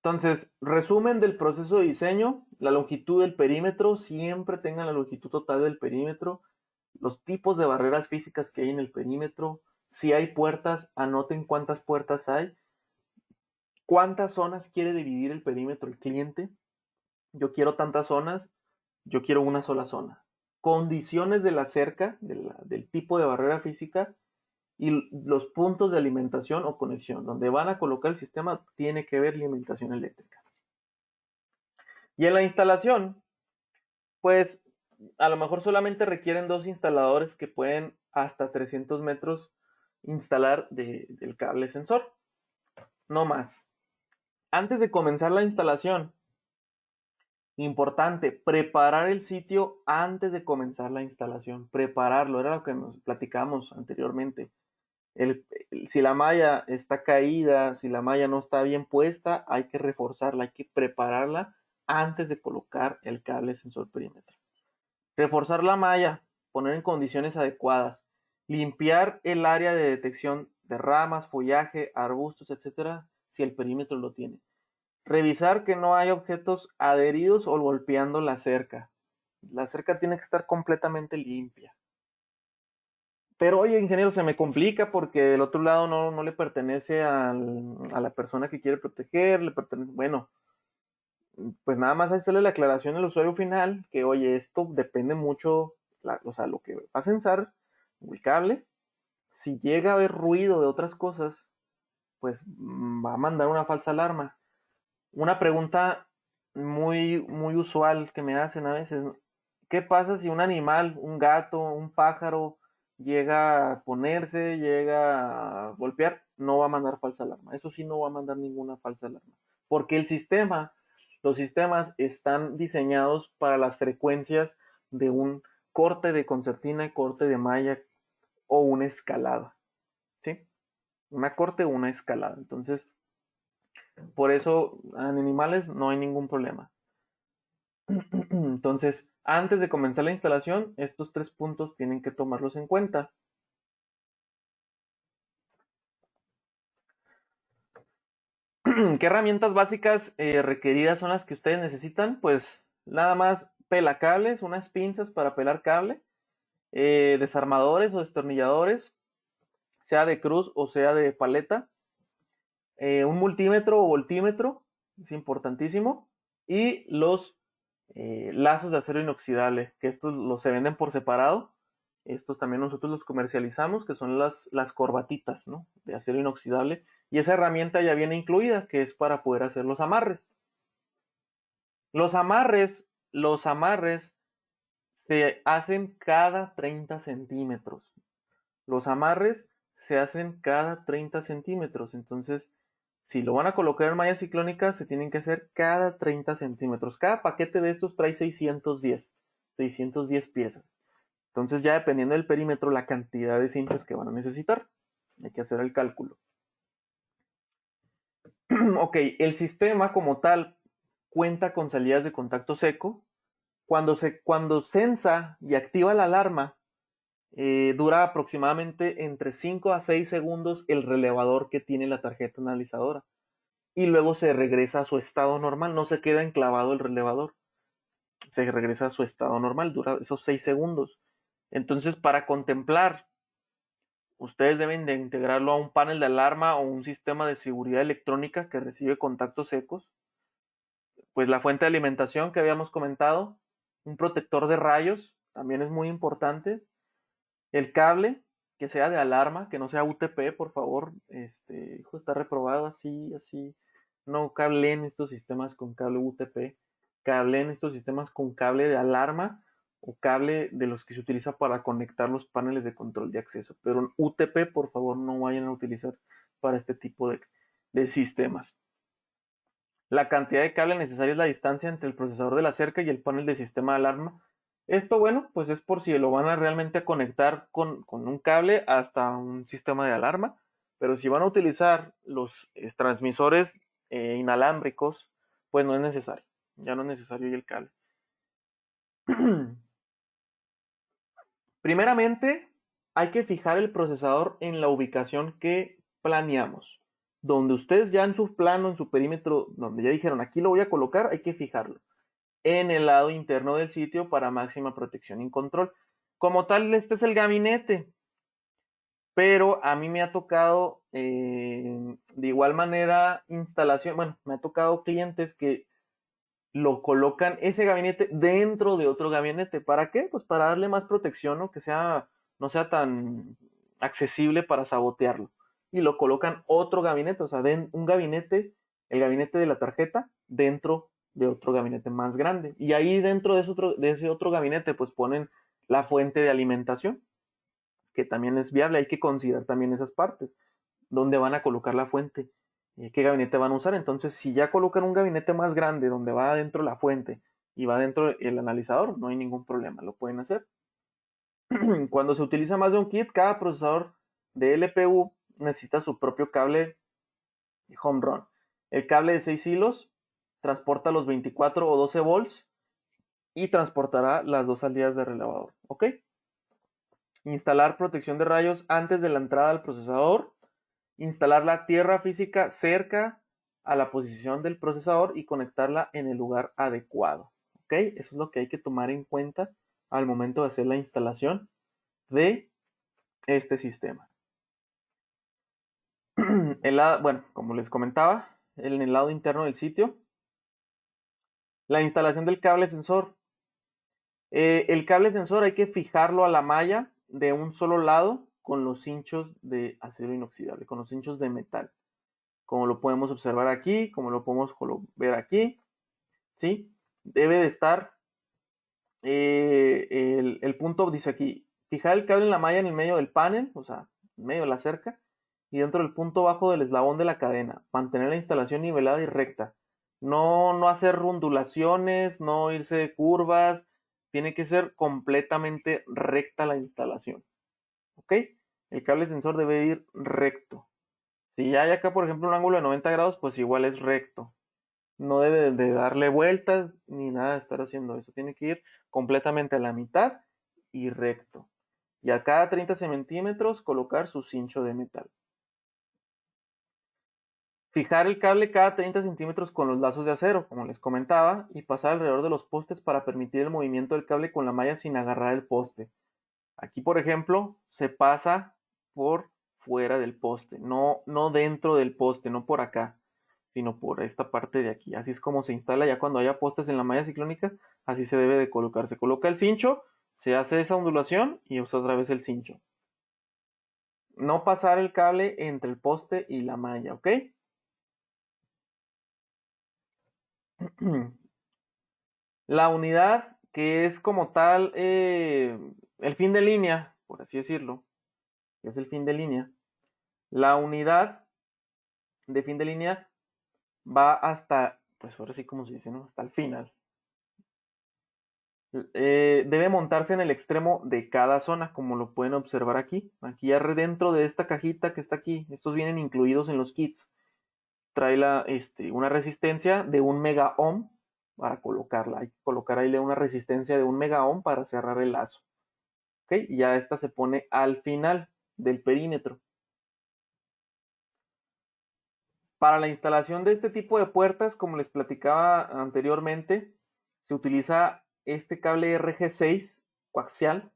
Entonces, resumen del proceso de diseño, la longitud del perímetro, siempre tengan la longitud total del perímetro, los tipos de barreras físicas que hay en el perímetro, si hay puertas, anoten cuántas puertas hay, cuántas zonas quiere dividir el perímetro el cliente, yo quiero tantas zonas, yo quiero una sola zona, condiciones de la cerca, del tipo de barrera física y los puntos de alimentación o conexión, donde van a colocar el sistema tiene que ver alimentación eléctrica. Y en la instalación, pues a lo mejor solamente requieren 2 instaladores que pueden hasta 300 metros instalar del cable sensor, no más. Antes de comenzar la instalación, importante, preparar el sitio antes de comenzar la instalación, prepararlo, era lo que nos platicamos anteriormente. Si la malla está caída, si la malla no está bien puesta, hay que reforzarla, hay que prepararla antes de colocar el cable sensor perímetro. Reforzar la malla, poner en condiciones adecuadas, limpiar el área de detección de ramas, follaje, arbustos, etcétera, si el perímetro lo tiene. Revisar que no hay objetos adheridos o golpeando la cerca. La cerca tiene que estar completamente limpia. Pero oye, ingeniero, se me complica porque del otro lado no le pertenece a la persona que quiere proteger, le pertenece, bueno, pues nada más hacerle la aclaración al usuario final que, oye, esto depende mucho, o sea, lo que va a sensar el cable, si llega a haber ruido de otras cosas, pues va a mandar una falsa alarma. Una pregunta muy usual que me hacen a veces, ¿qué pasa si un animal, un gato, un pájaro, llega a ponerse, llega a golpear? No va a mandar falsa alarma. Eso sí, no va a mandar ninguna falsa alarma. Porque los sistemas están diseñados para las frecuencias de un corte de concertina, corte de malla o una escalada. ¿Sí? Una corte o una escalada. Entonces, por eso en animales no hay ningún problema. Entonces, antes de comenzar la instalación, estos 3 puntos tienen que tomarlos en cuenta. ¿Qué herramientas básicas requeridas son las que ustedes necesitan? Pues nada más pelacables, unas pinzas para pelar cable, desarmadores o destornilladores, sea de cruz o sea de paleta, un multímetro o voltímetro, es importantísimo, y los lazos de acero inoxidable, que estos los se venden por separado. Estos también nosotros los comercializamos, que son las corbatitas, ¿no? De acero inoxidable. Y esa herramienta ya viene incluida, que es para poder hacer los amarres. Los amarres se hacen cada 30 centímetros. Los amarres se hacen cada 30 centímetros. Entonces, si lo van a colocar en malla ciclónica, se tienen que hacer cada 30 centímetros. Cada paquete de estos trae 610 piezas. Entonces, ya dependiendo del perímetro, la cantidad de cinchos que van a necesitar. Hay que hacer el cálculo. Ok, el sistema como tal cuenta con salidas de contacto seco. Cuando sensa y activa la alarma, dura aproximadamente entre 5 a 6 segundos el relevador que tiene la tarjeta analizadora. Y luego se regresa a su estado normal, no se queda enclavado el relevador. Se regresa a su estado normal, dura esos 6 segundos. Entonces, para contemplar, ustedes deben de integrarlo a un panel de alarma o un sistema de seguridad electrónica que recibe contactos secos. Pues la fuente de alimentación que habíamos comentado, un protector de rayos, también es muy importante. El cable, que sea de alarma, que no sea UTP, por favor. Hijo, está reprobado así, así. No cablen estos sistemas con cable UTP. Cablen estos sistemas con cable de alarma o cable de los que se utiliza para conectar los paneles de control de acceso. Pero UTP, por favor, no vayan a utilizar para este tipo de sistemas. La cantidad de cable necesaria es la distancia entre el procesador de la cerca y el panel de sistema de alarma. Esto, bueno, pues es por si lo van a realmente conectar con un cable hasta un sistema de alarma, pero si van a utilizar los transmisores inalámbricos, pues no es necesario, ya no es necesario el cable. Primeramente, hay que fijar el procesador en la ubicación que planeamos. Donde ustedes ya en su plano, en su perímetro, donde ya dijeron aquí lo voy a colocar, hay que fijarlo en el lado interno del sitio para máxima protección y control. Como tal, este es el gabinete, pero a mí me ha tocado de igual manera instalación, bueno, me ha tocado clientes que lo colocan ese gabinete dentro de otro gabinete. ¿Para qué? Pues para darle más protección, ¿no? Que no sea tan accesible para sabotearlo. Y lo colocan otro gabinete, o sea, un gabinete, el gabinete de la tarjeta, dentro de otro gabinete más grande. Y ahí dentro de ese otro gabinete, pues ponen la fuente de alimentación, que también es viable. Hay que considerar también esas partes. ¿Dónde van a colocar la fuente? ¿Qué gabinete van a usar? Entonces, si ya colocan un gabinete más grande donde va adentro la fuente y va adentro el analizador, no hay ningún problema, lo pueden hacer. Cuando se utiliza más de un kit, cada procesador de LPU necesita su propio cable home run. El cable de 6 hilos transporta los 24 o 12 volts y transportará las dos salidas de relevador. ¿Ok? Instalar protección de rayos antes de la entrada al procesador. Instalar la tierra física cerca a la posición del procesador y conectarla en el lugar adecuado. ¿Ok? Eso es lo que hay que tomar en cuenta al momento de hacer la instalación de este sistema. Bueno, como les comentaba, en el lado interno del sitio, la instalación del cable sensor. El cable sensor hay que fijarlo a la malla de un solo lado con los cinchos de acero inoxidable, con los cinchos de metal. Como lo podemos observar aquí, como lo podemos ver aquí, ¿sí? Debe de estar, el punto dice aquí, fijar el cable en la malla en el medio del panel, o sea, en medio de la cerca, y dentro del punto bajo del eslabón de la cadena. Mantener la instalación nivelada y recta. No hacer ondulaciones, no irse de curvas, tiene que ser completamente recta la instalación. ¿Ok? El cable sensor debe ir recto. Si hay acá, por ejemplo, un ángulo de 90 grados, pues igual es recto. No debe de darle vueltas ni nada de estar haciendo eso. Tiene que ir completamente a la mitad y recto. Y a cada 30 centímetros colocar su cincho de metal. Fijar el cable cada 30 centímetros con los lazos de acero, como les comentaba, y pasar alrededor de los postes para permitir el movimiento del cable con la malla sin agarrar el poste. Aquí, por ejemplo, se pasa por fuera del poste, no dentro del poste, no por acá, sino por esta parte de aquí. Así es como se instala ya cuando haya postes en la malla ciclónica, así se debe de colocar. Se coloca el cincho, se hace esa ondulación y usa otra vez el cincho. No pasar el cable entre el poste y la malla, ¿ok? La unidad que es como tal el fin de línea, por así decirlo, que es el fin de línea. La unidad de fin de línea va hasta, pues ahora sí como se dice, ¿no? Hasta el final. Debe montarse en el extremo de cada zona, como lo pueden observar aquí. Aquí ya dentro de esta cajita que está aquí, estos vienen incluidos en los kits. Trae una resistencia de 1 mega ohm para colocarla. Hay que colocar ahí una resistencia de 1 mega ohm para cerrar el lazo. ¿Ok? Y ya esta se pone al final del perímetro. Para la instalación de este tipo de puertas, como les platicaba anteriormente, se utiliza este cable RG6 coaxial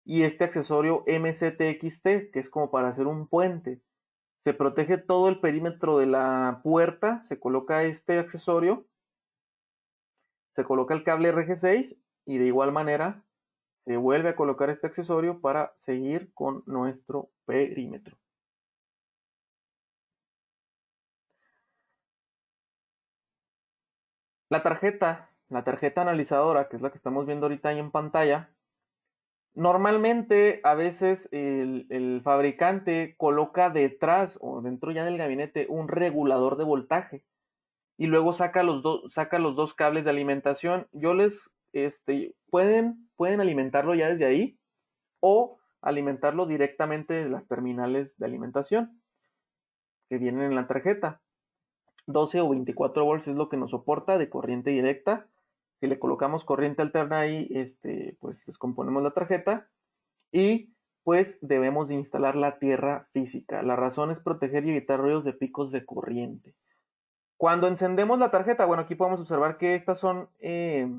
y este accesorio MCTXT, que es como para hacer un puente. Se protege todo el perímetro de la puerta, se coloca este accesorio, se coloca el cable RG6 y de igual manera se vuelve a colocar este accesorio para seguir con nuestro perímetro. La tarjeta analizadora, que es la que estamos viendo ahorita ahí en pantalla, normalmente a veces el fabricante coloca detrás o dentro ya del gabinete un regulador de voltaje y luego saca los dos cables de alimentación. Pueden alimentarlo ya desde ahí o alimentarlo directamente de las terminales de alimentación que vienen en la tarjeta. 12 o 24 volts es lo que nos soporta de corriente directa. Si le colocamos corriente alterna ahí, pues descomponemos la tarjeta y pues debemos de instalar la tierra física. La razón es proteger y evitar ruidos de picos de corriente. Cuando encendemos la tarjeta, bueno, aquí podemos observar que estas son eh,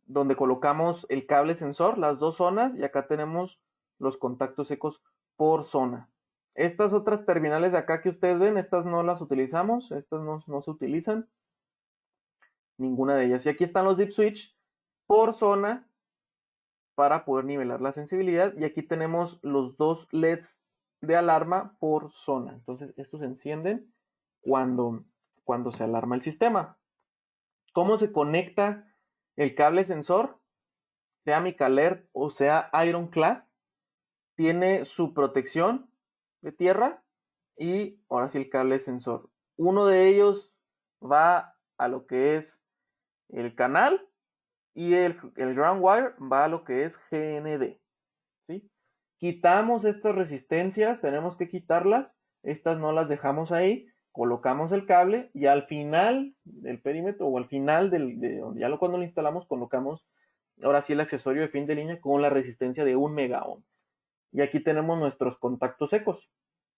donde colocamos el cable sensor, las dos zonas, y acá tenemos los contactos secos por zona. Estas otras terminales de acá que ustedes ven, estas no las utilizamos, estas no se utilizan, ninguna de ellas. Y aquí están los dip switch por zona para poder nivelar la sensibilidad. Y aquí tenemos los dos LEDs de alarma por zona. Entonces, estos se encienden cuando se alarma el sistema. ¿Cómo se conecta el cable sensor? Sea Micalert o sea Ironclad, tiene su protección de tierra y ahora sí el cable sensor. Uno de ellos va a lo que es el canal y el ground wire va a lo que es GND. ¿Sí? Quitamos estas resistencias, tenemos que quitarlas, estas no las dejamos ahí, colocamos el cable y al final del perímetro o al final cuando lo instalamos colocamos ahora sí el accesorio de fin de línea con la resistencia de 1 mega ohm. Y aquí tenemos nuestros contactos secos,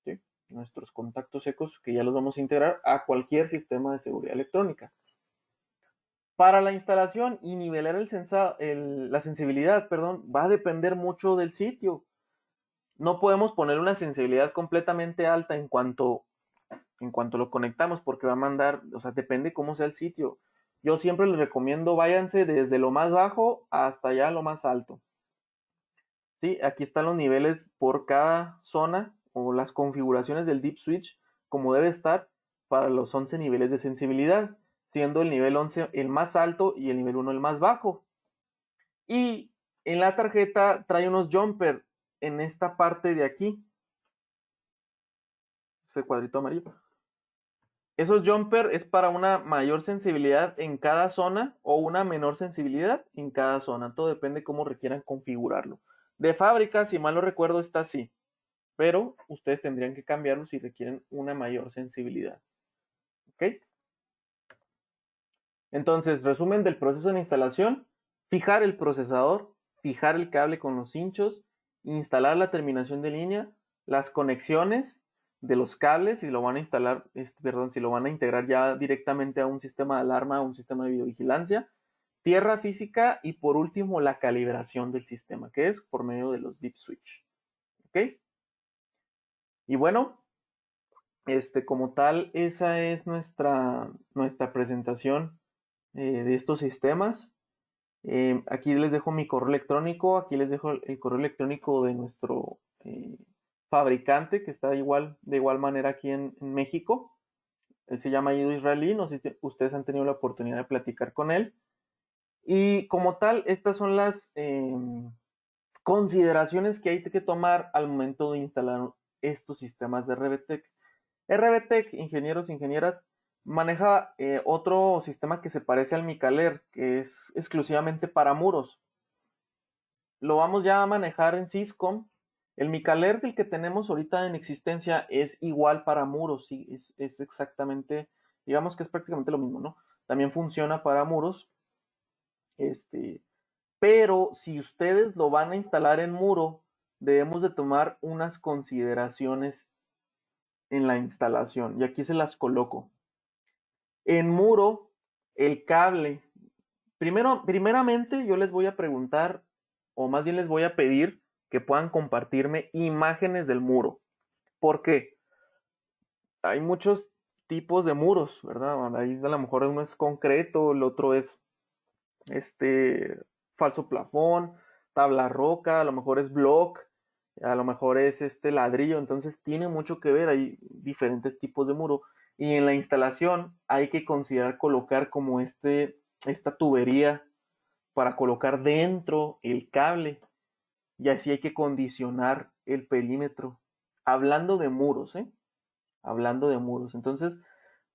¿sí? Nuestros contactos secos que ya los vamos a integrar a cualquier sistema de seguridad electrónica. Para la instalación y nivelar la sensibilidad, va a depender mucho del sitio. No podemos poner una sensibilidad completamente alta en cuanto lo conectamos porque va a mandar, o sea, depende cómo sea el sitio. Yo siempre les recomiendo váyanse desde lo más bajo hasta ya lo más alto. Sí, aquí están los niveles por cada zona o las configuraciones del Deep Switch como debe estar para los 11 niveles de sensibilidad, siendo el nivel 11 el más alto y el nivel 1 el más bajo. Y en la tarjeta trae unos jumper en esta parte de aquí, ese cuadrito amarillo. Esos jumper es para una mayor sensibilidad en cada zona o una menor sensibilidad en cada zona. Todo depende cómo requieran configurarlo. De fábrica, si mal no recuerdo, está así, pero ustedes tendrían que cambiarlo si requieren una mayor sensibilidad. ¿Ok? Entonces, resumen del proceso de instalación: fijar el procesador, fijar el cable con los hinchos, instalar la terminación de línea, las conexiones de los cables, si lo van a instalar, si lo van a integrar ya directamente a un sistema de alarma, a un sistema de videovigilancia, tierra física y por último la calibración del sistema, que es por medio de los deep switch. ¿Ok? Y bueno, como tal, esa es nuestra presentación de estos sistemas. Aquí les dejo mi correo electrónico, aquí les dejo el correo electrónico de nuestro fabricante que está de igual manera aquí en México. Él se llama Ido Israelí, no sé si ustedes han tenido la oportunidad de platicar con él. Y como tal, estas son las consideraciones que hay que tomar al momento de instalar estos sistemas de RBTech. RBTech, ingenieros e ingenieras, maneja otro sistema que se parece al Micaler, que es exclusivamente para muros. Lo vamos ya a manejar en Syscom. El Micaler, el que tenemos ahorita en existencia, es igual para muros, sí, es exactamente, digamos que es prácticamente lo mismo, ¿no? También funciona para muros, pero si ustedes lo van a instalar en muro, debemos de tomar unas consideraciones en la instalación, y aquí se las coloco. En muro, el cable, primeramente yo les voy a preguntar, o más bien les voy a pedir que puedan compartirme imágenes del muro. ¿Por qué? Hay muchos tipos de muros, ¿verdad? Ahí a lo mejor uno es concreto, el otro es falso plafón, tabla roca, a lo mejor es block, a lo mejor es ladrillo, entonces tiene mucho que ver, hay diferentes tipos de muro. Y en la instalación hay que considerar colocar como esta tubería para colocar dentro el cable, y así hay que condicionar el perímetro. Hablando de muros, ¿eh? Hablando de muros. Entonces,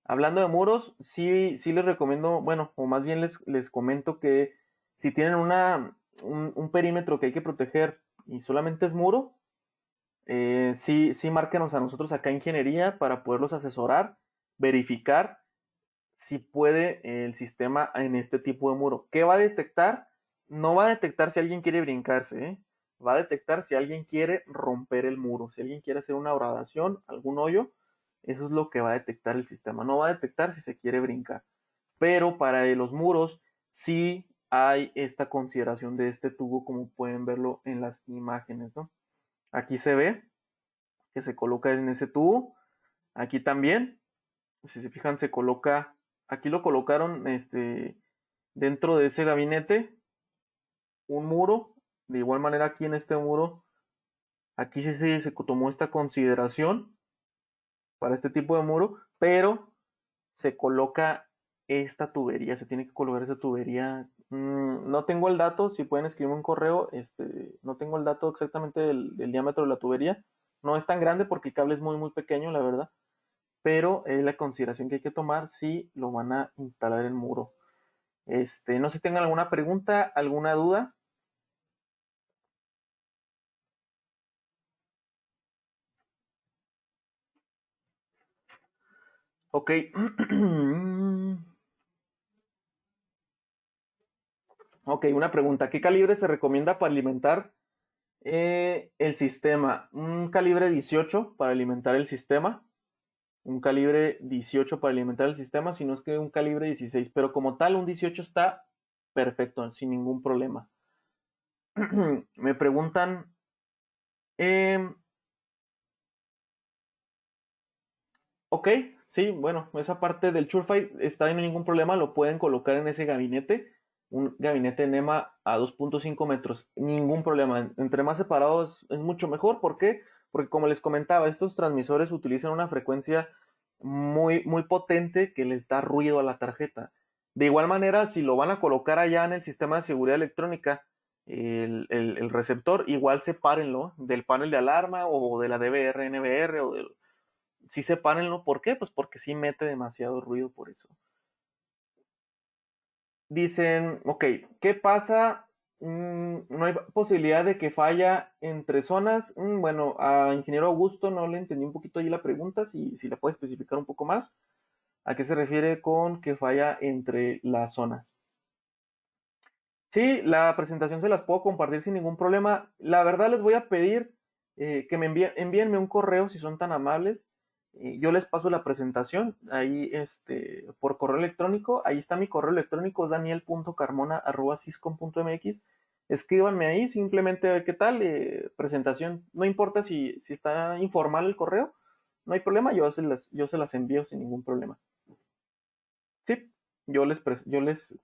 hablando de muros, sí les recomiendo, bueno, o más bien les comento que si tienen un perímetro que hay que proteger y solamente es muro, sí márquenos a nosotros acá en ingeniería para poderlos asesorar, verificar si puede el sistema en este tipo de muro. ¿Qué va a detectar? No va a detectar si alguien quiere brincarse, ¿eh? Va a detectar si alguien quiere romper el muro, si alguien quiere hacer una horadación, algún hoyo, eso es lo que va a detectar el sistema. No va a detectar si se quiere brincar. Pero para los muros sí hay esta consideración de este tubo, como pueden verlo en las imágenes, ¿no? Aquí se ve que se coloca en ese tubo. Aquí también, si se fijan, se coloca, aquí lo colocaron dentro de ese gabinete, un muro. De igual manera aquí en este muro, aquí se tomó esta consideración para este tipo de muro, pero se coloca esta tubería, se tiene que colocar esa tubería. No tengo el dato, si pueden escribirme un correo, no tengo el dato exactamente del diámetro de la tubería. No es tan grande porque el cable es muy pequeño, la verdad, pero es la consideración que hay que tomar si lo van a instalar en muro. No sé si tengan alguna pregunta, alguna duda. Ok. Ok, una pregunta. ¿Qué calibre se recomienda para alimentar el sistema? Un calibre 18 para alimentar el sistema. Un calibre 18 para alimentar el sistema, si no es que un calibre 16. Pero como tal, un 18 está perfecto, sin ningún problema. Me preguntan. Eh, ok, sí, bueno, esa parte del Surefire está en ningún problema, lo pueden colocar en ese gabinete, un gabinete NEMA a 2.5 metros, ningún problema. Entre más separados es mucho mejor. ¿Por qué? Porque como les comentaba, estos transmisores utilizan una frecuencia muy potente que les da ruido a la tarjeta. De igual manera, si lo van a colocar allá en el sistema de seguridad electrónica, el receptor, igual sepárenlo del panel de alarma o de la DVR, NVR o del sí sepárenlo. ¿Por qué? Pues porque sí mete demasiado ruido por eso. Dicen, ok, ¿qué pasa? No hay posibilidad de que falla entre zonas. Bueno, a ingeniero Augusto no le entendí un poquito ahí la pregunta, si la puede especificar un poco más. ¿A qué se refiere con que falla entre las zonas? Sí, la presentación se las puedo compartir sin ningún problema. La verdad les voy a pedir que me envíenme un correo si son tan amables. Yo les paso la presentación ahí por correo electrónico. Ahí está mi correo electrónico, daniel.carmona@syscom.mx. Escríbanme ahí, simplemente qué tal, presentación. No importa si está informal el correo, no hay problema, yo se las envío sin ningún problema. Sí, yo les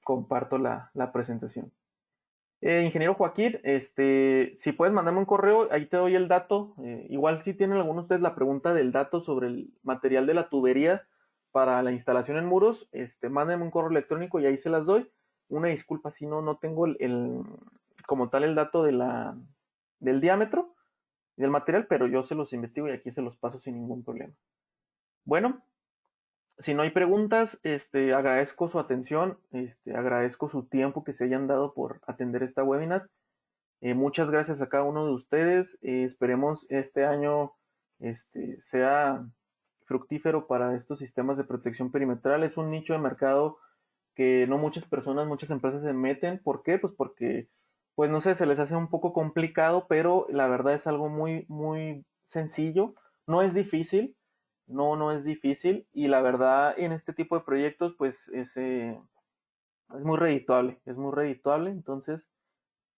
comparto la presentación. Ingeniero Joaquín, si puedes mandarme un correo, ahí te doy el dato. Igual si tienen algunos de ustedes la pregunta del dato sobre el material de la tubería, para la instalación en muros, mándenme un correo electrónico y ahí se las doy. Una disculpa si no tengo como tal el dato del diámetro del material, pero yo se los investigo y aquí se los paso sin ningún problema. Bueno, si no hay preguntas, agradezco su atención, agradezco su tiempo que se hayan dado por atender esta webinar. Muchas gracias a cada uno de ustedes. Esperemos este año sea fructífero para estos sistemas de protección perimetral. Es un nicho de mercado que no muchas personas, muchas empresas se meten. ¿Por qué? Pues porque, pues no sé, se les hace un poco complicado, pero la verdad es algo muy, muy sencillo. No es difícil, no es difícil. Y la verdad, en este tipo de proyectos, pues es muy redituable, es muy redituable. Entonces,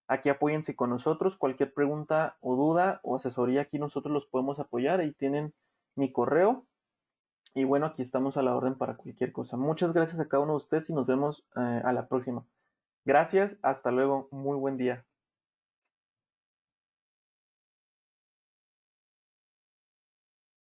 aquí apóyense con nosotros. Cualquier pregunta o duda o asesoría, aquí nosotros los podemos apoyar. Ahí tienen mi correo. Y bueno, aquí estamos a la orden para cualquier cosa. Muchas gracias a cada uno de ustedes y nos vemos a la próxima. Gracias, hasta luego, muy buen día.